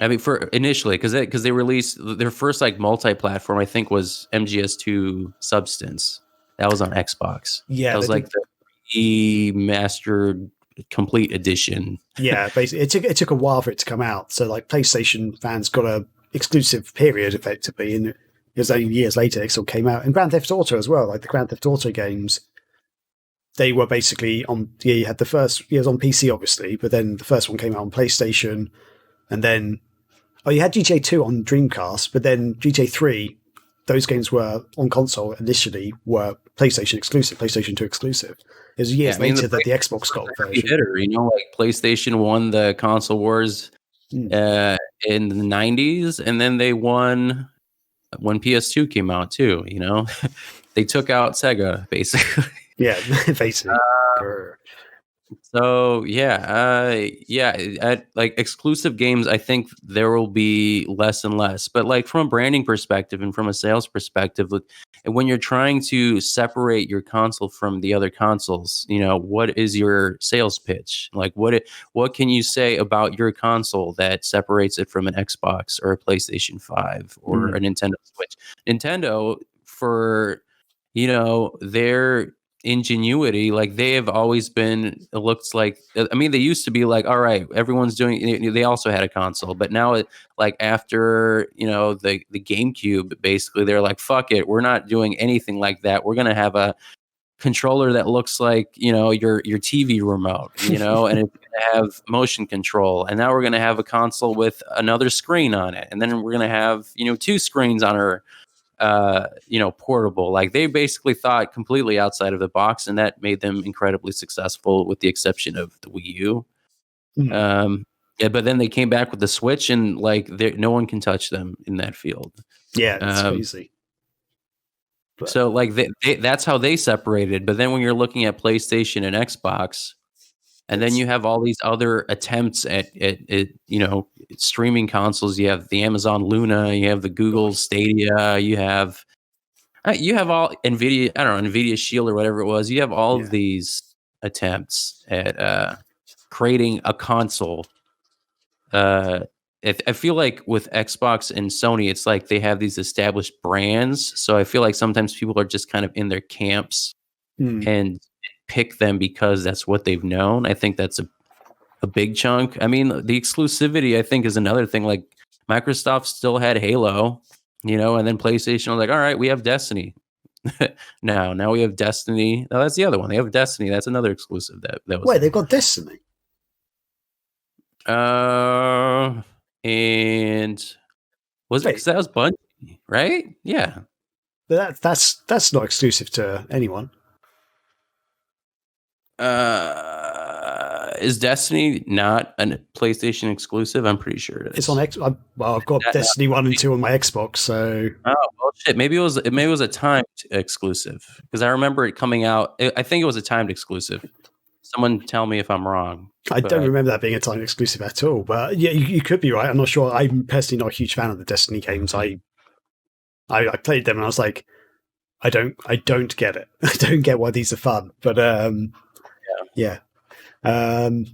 I mean, for initially, because they released their first like multi-platform, I think, was MGS2 Substance. That was on Xbox. Yeah, that was like the remastered complete edition. Yeah, basically, it took a while for it to come out. So like PlayStation fans got a exclusive period effectively, and it was only years later it still came out. And Grand Theft Auto as well, like the Grand Theft Auto games. They were basically on. Yeah, you had the first. It was on PC, obviously, but then the first one came out on PlayStation, and then. Oh, you had GTA 2 on Dreamcast, but then GTA 3, those games were on console initially, were PlayStation exclusive, PlayStation 2 exclusive. It was years later that the Xbox got a version. Hitter, like PlayStation won the console wars in the 90s, and then they won when PS2 came out too. They took out Sega, basically. Yeah, basically. So like exclusive games, I think there will be less and less. But like from a branding perspective and from a sales perspective, when you're trying to separate your console from the other consoles, what is your sales pitch? Like what can you say about your console that separates it from an Xbox or a PlayStation 5 or a Nintendo Switch? Nintendo, for their ingenuity, like they have always been, it looks like, I mean, they used to be like, all right, everyone's doing, they also had a console, but now like after the GameCube, basically they're like, fuck it, we're not doing anything like that. We're gonna have a controller that looks like your TV remote, and it's gonna have motion control, and now we're gonna have a console with another screen on it, and then we're gonna have 2 screens on our portable. Like they basically thought completely outside of the box, and that made them incredibly successful, with the exception of the Wii U. But then they came back with the Switch, and like no one can touch them in that field. Yeah, it's crazy. So like that's how they separated. But then when you're looking at PlayStation and Xbox, and then you have all these other attempts at streaming consoles. You have the Amazon Luna, you have the Google Stadia, you have all NVIDIA, I don't know, NVIDIA Shield or whatever it was. You have all of these attempts at creating a console. I feel like with Xbox and Sony, it's like they have these established brands. So I feel like sometimes people are just kind of in their camps and pick them because that's what they've known. I think that's a big chunk. I mean, the exclusivity, I think, is another thing. Like Microsoft still had Halo, and then PlayStation was like, all right, we have Destiny. now we have Destiny. No, that's the other one. They have Destiny. That's another exclusive that was. Wait, they've got Destiny. And was it because that was Bungie, right? Yeah. But that's not exclusive to anyone. Is Destiny not a PlayStation exclusive? I'm pretty sure it is. It's on X. I've got Destiny 1 and 2 on my Xbox, so. Oh well, shit. Maybe it was a timed exclusive because I remember it coming out. I think it was a timed exclusive. Someone tell me if I'm wrong. I don't remember that being a timed exclusive at all. But yeah, you could be right. I'm not sure. I'm personally not a huge fan of the Destiny games. I played them and I was like, I don't get it. I don't get why these are fun. But yeah. To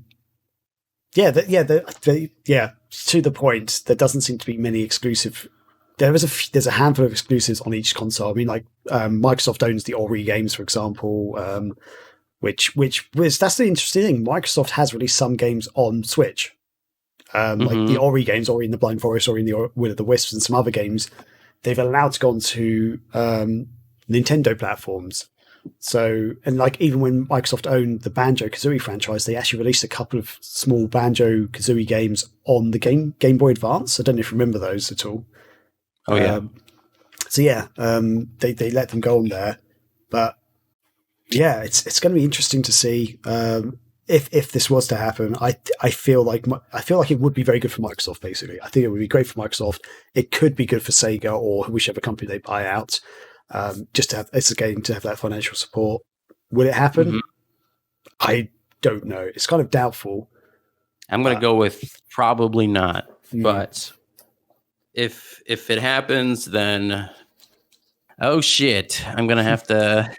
the point, there doesn't seem to be many exclusive. There's a handful of exclusives on each console. I mean, like Microsoft owns the Ori games, for example, which that's the interesting thing. Microsoft has released some games on Switch, like the Ori games, Ori in the Blind Forest, Ori in the Will of the Wisps, and some other games. They've allowed to go onto Nintendo platforms. So, and like even when Microsoft owned the Banjo-Kazooie franchise, they actually released a couple of small Banjo-Kazooie games on the Game Boy Advance. I don't know if you remember those at all. Oh yeah. They let them go on there, but yeah, it's going to be interesting to see if this was to happen. I feel like it would be very good for Microsoft. Basically, I think it would be great for Microsoft. It could be good for Sega or whichever company they buy out. Just to have that financial support. Will it happen? Mm-hmm. I don't know. It's kind of doubtful. I'm going to go with probably not. But if it happens, then oh shit, I'm going to have to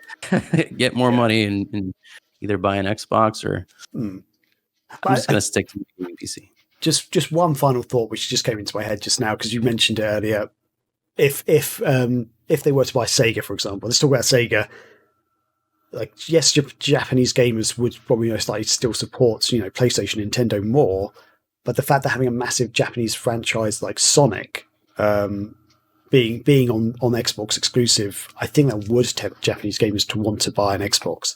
get more money and either buy an Xbox or I'm just going to stick to the PC. Just one final thought, which just came into my head just now because you mentioned it earlier. If they were to buy Sega, for example, let's talk about Sega. Like, yes, Japanese gamers would probably most likely still support, PlayStation, Nintendo more, but the fact that having a massive Japanese franchise like Sonic being on Xbox exclusive, I think that would tempt Japanese gamers to want to buy an Xbox.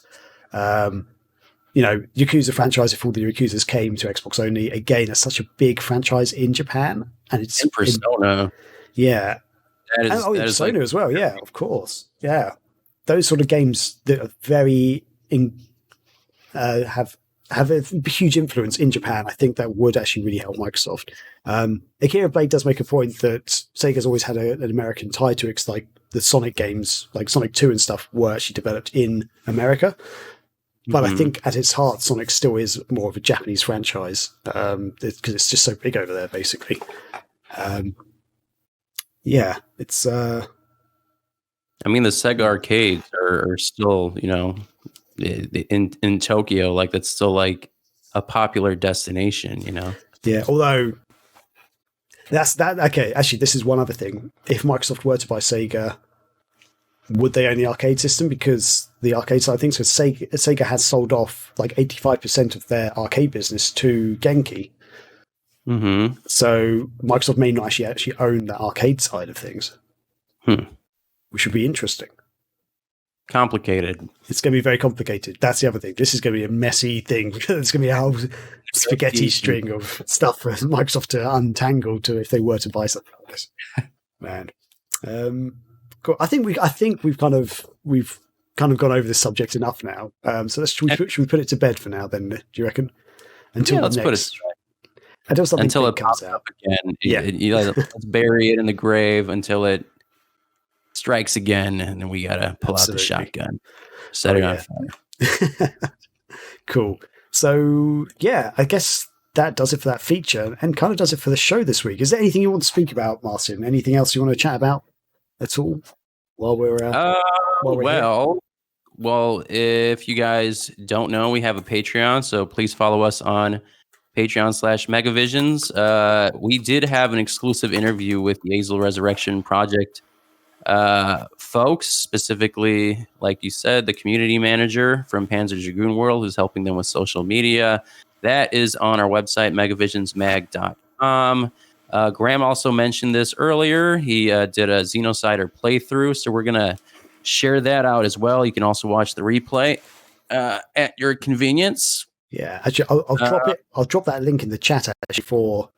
Yakuza franchise, if all the Yakuzas came to Xbox only, again, that's such a big franchise in Japan, and it's in Persona. Yeah. That is Persona as well, yeah, of course. Yeah. Those sort of games that are very have a huge influence in Japan, I think that would actually really help Microsoft. Akira Blade does make a point that Sega's always had an American tie to it, like the Sonic games, like Sonic 2 and stuff, were actually developed in America. But I think at its heart, Sonic still is more of a Japanese franchise because it's just so big over there, basically. Yeah, it's. I mean, the Sega arcades are still, in Tokyo, like that's still like a popular destination, Yeah, although that's that. Okay, actually, this is one other thing. If Microsoft were to buy Sega, would they own the arcade system? Because the arcade side of things, because Sega has sold off like 85% of their arcade business to Genki. Mm-hmm. So Microsoft may not actually own the arcade side of things, which would be interesting. Complicated. It's going to be very complicated. That's the other thing. This is going to be a messy thing. It's going to be a whole spaghetti string of stuff for Microsoft to untangle to if they were to buy something like this. Man, cool. I think we've kind of gone over this subject enough now. So should we put it to bed for now? Then do you reckon? Let's put it. Until it comes out again. Let's bury it in the grave until it strikes again, and then we gotta pull out the shotgun, set it on fire. Cool. So yeah, I guess that does it for that feature, and kind of does it for the show this week. Is there anything you want to speak about, Martin? Anything else you want to chat about at all while we're well, if you guys don't know, we have a Patreon, so please follow us on Patreon/Megavisions. We did have an exclusive interview with the Azel Resurrection Project folks, specifically, like you said, the community manager from Panzer Dragoon World, who's helping them with social media, That is on our website, megavisionsmag.com. Graham also mentioned this earlier. He did a Xenocider playthrough, so we're going to share that out as well. You can also watch the replay at your convenience. Yeah, actually, I'll drop it. I'll drop that link in the chat actually for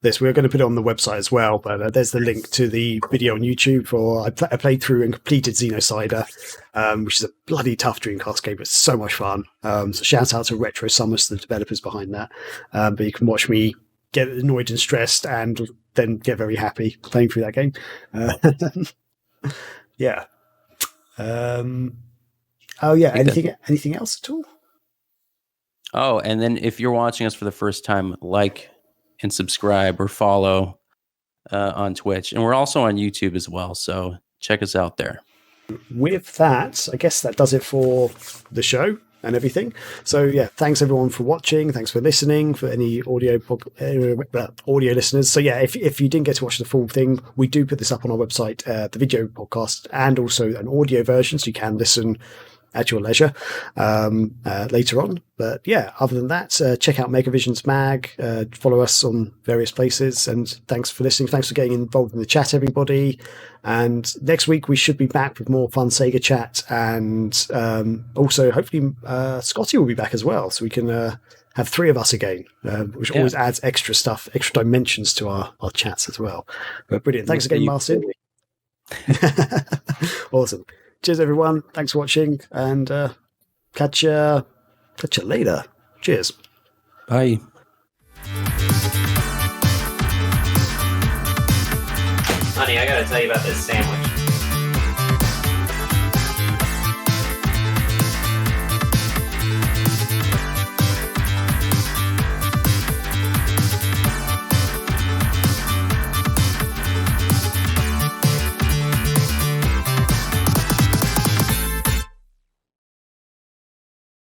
this. We're going to put it on the website as well, but there's the link to the video on YouTube for I played through and completed Xenocider, which is a bloody tough Dreamcast game, but it's so much fun. So shout out to Retro Summers, the developers behind that. But you can watch me get annoyed and stressed and then get very happy playing through that game. Yeah. Anything else at all? Oh, and then if you're watching us for the first time, like and subscribe or follow on Twitch. And we're also on YouTube as well, so check us out there. With that, I guess that does it for the show and everything. So yeah, thanks everyone for watching. Thanks for listening, for any audio listeners. So yeah, if you didn't get to watch the full thing, we do put this up on our website, the video podcast, and also an audio version, so you can listen at your leisure later on. But yeah, other than that, check out Megavisions Mag, follow us on various places, and thanks for listening. Thanks for getting involved in the chat, everybody. And next week we should be back with more fun Sega chat, and also hopefully Scotty will be back as well, so we can have three of us again, which always adds extra stuff, extra dimensions to our chats as well. But brilliant. Thanks again, Marcin. Awesome. Cheers, everyone. Thanks for watching, and catch you later. Cheers. Bye. Honey, I gotta tell you about this sandwich.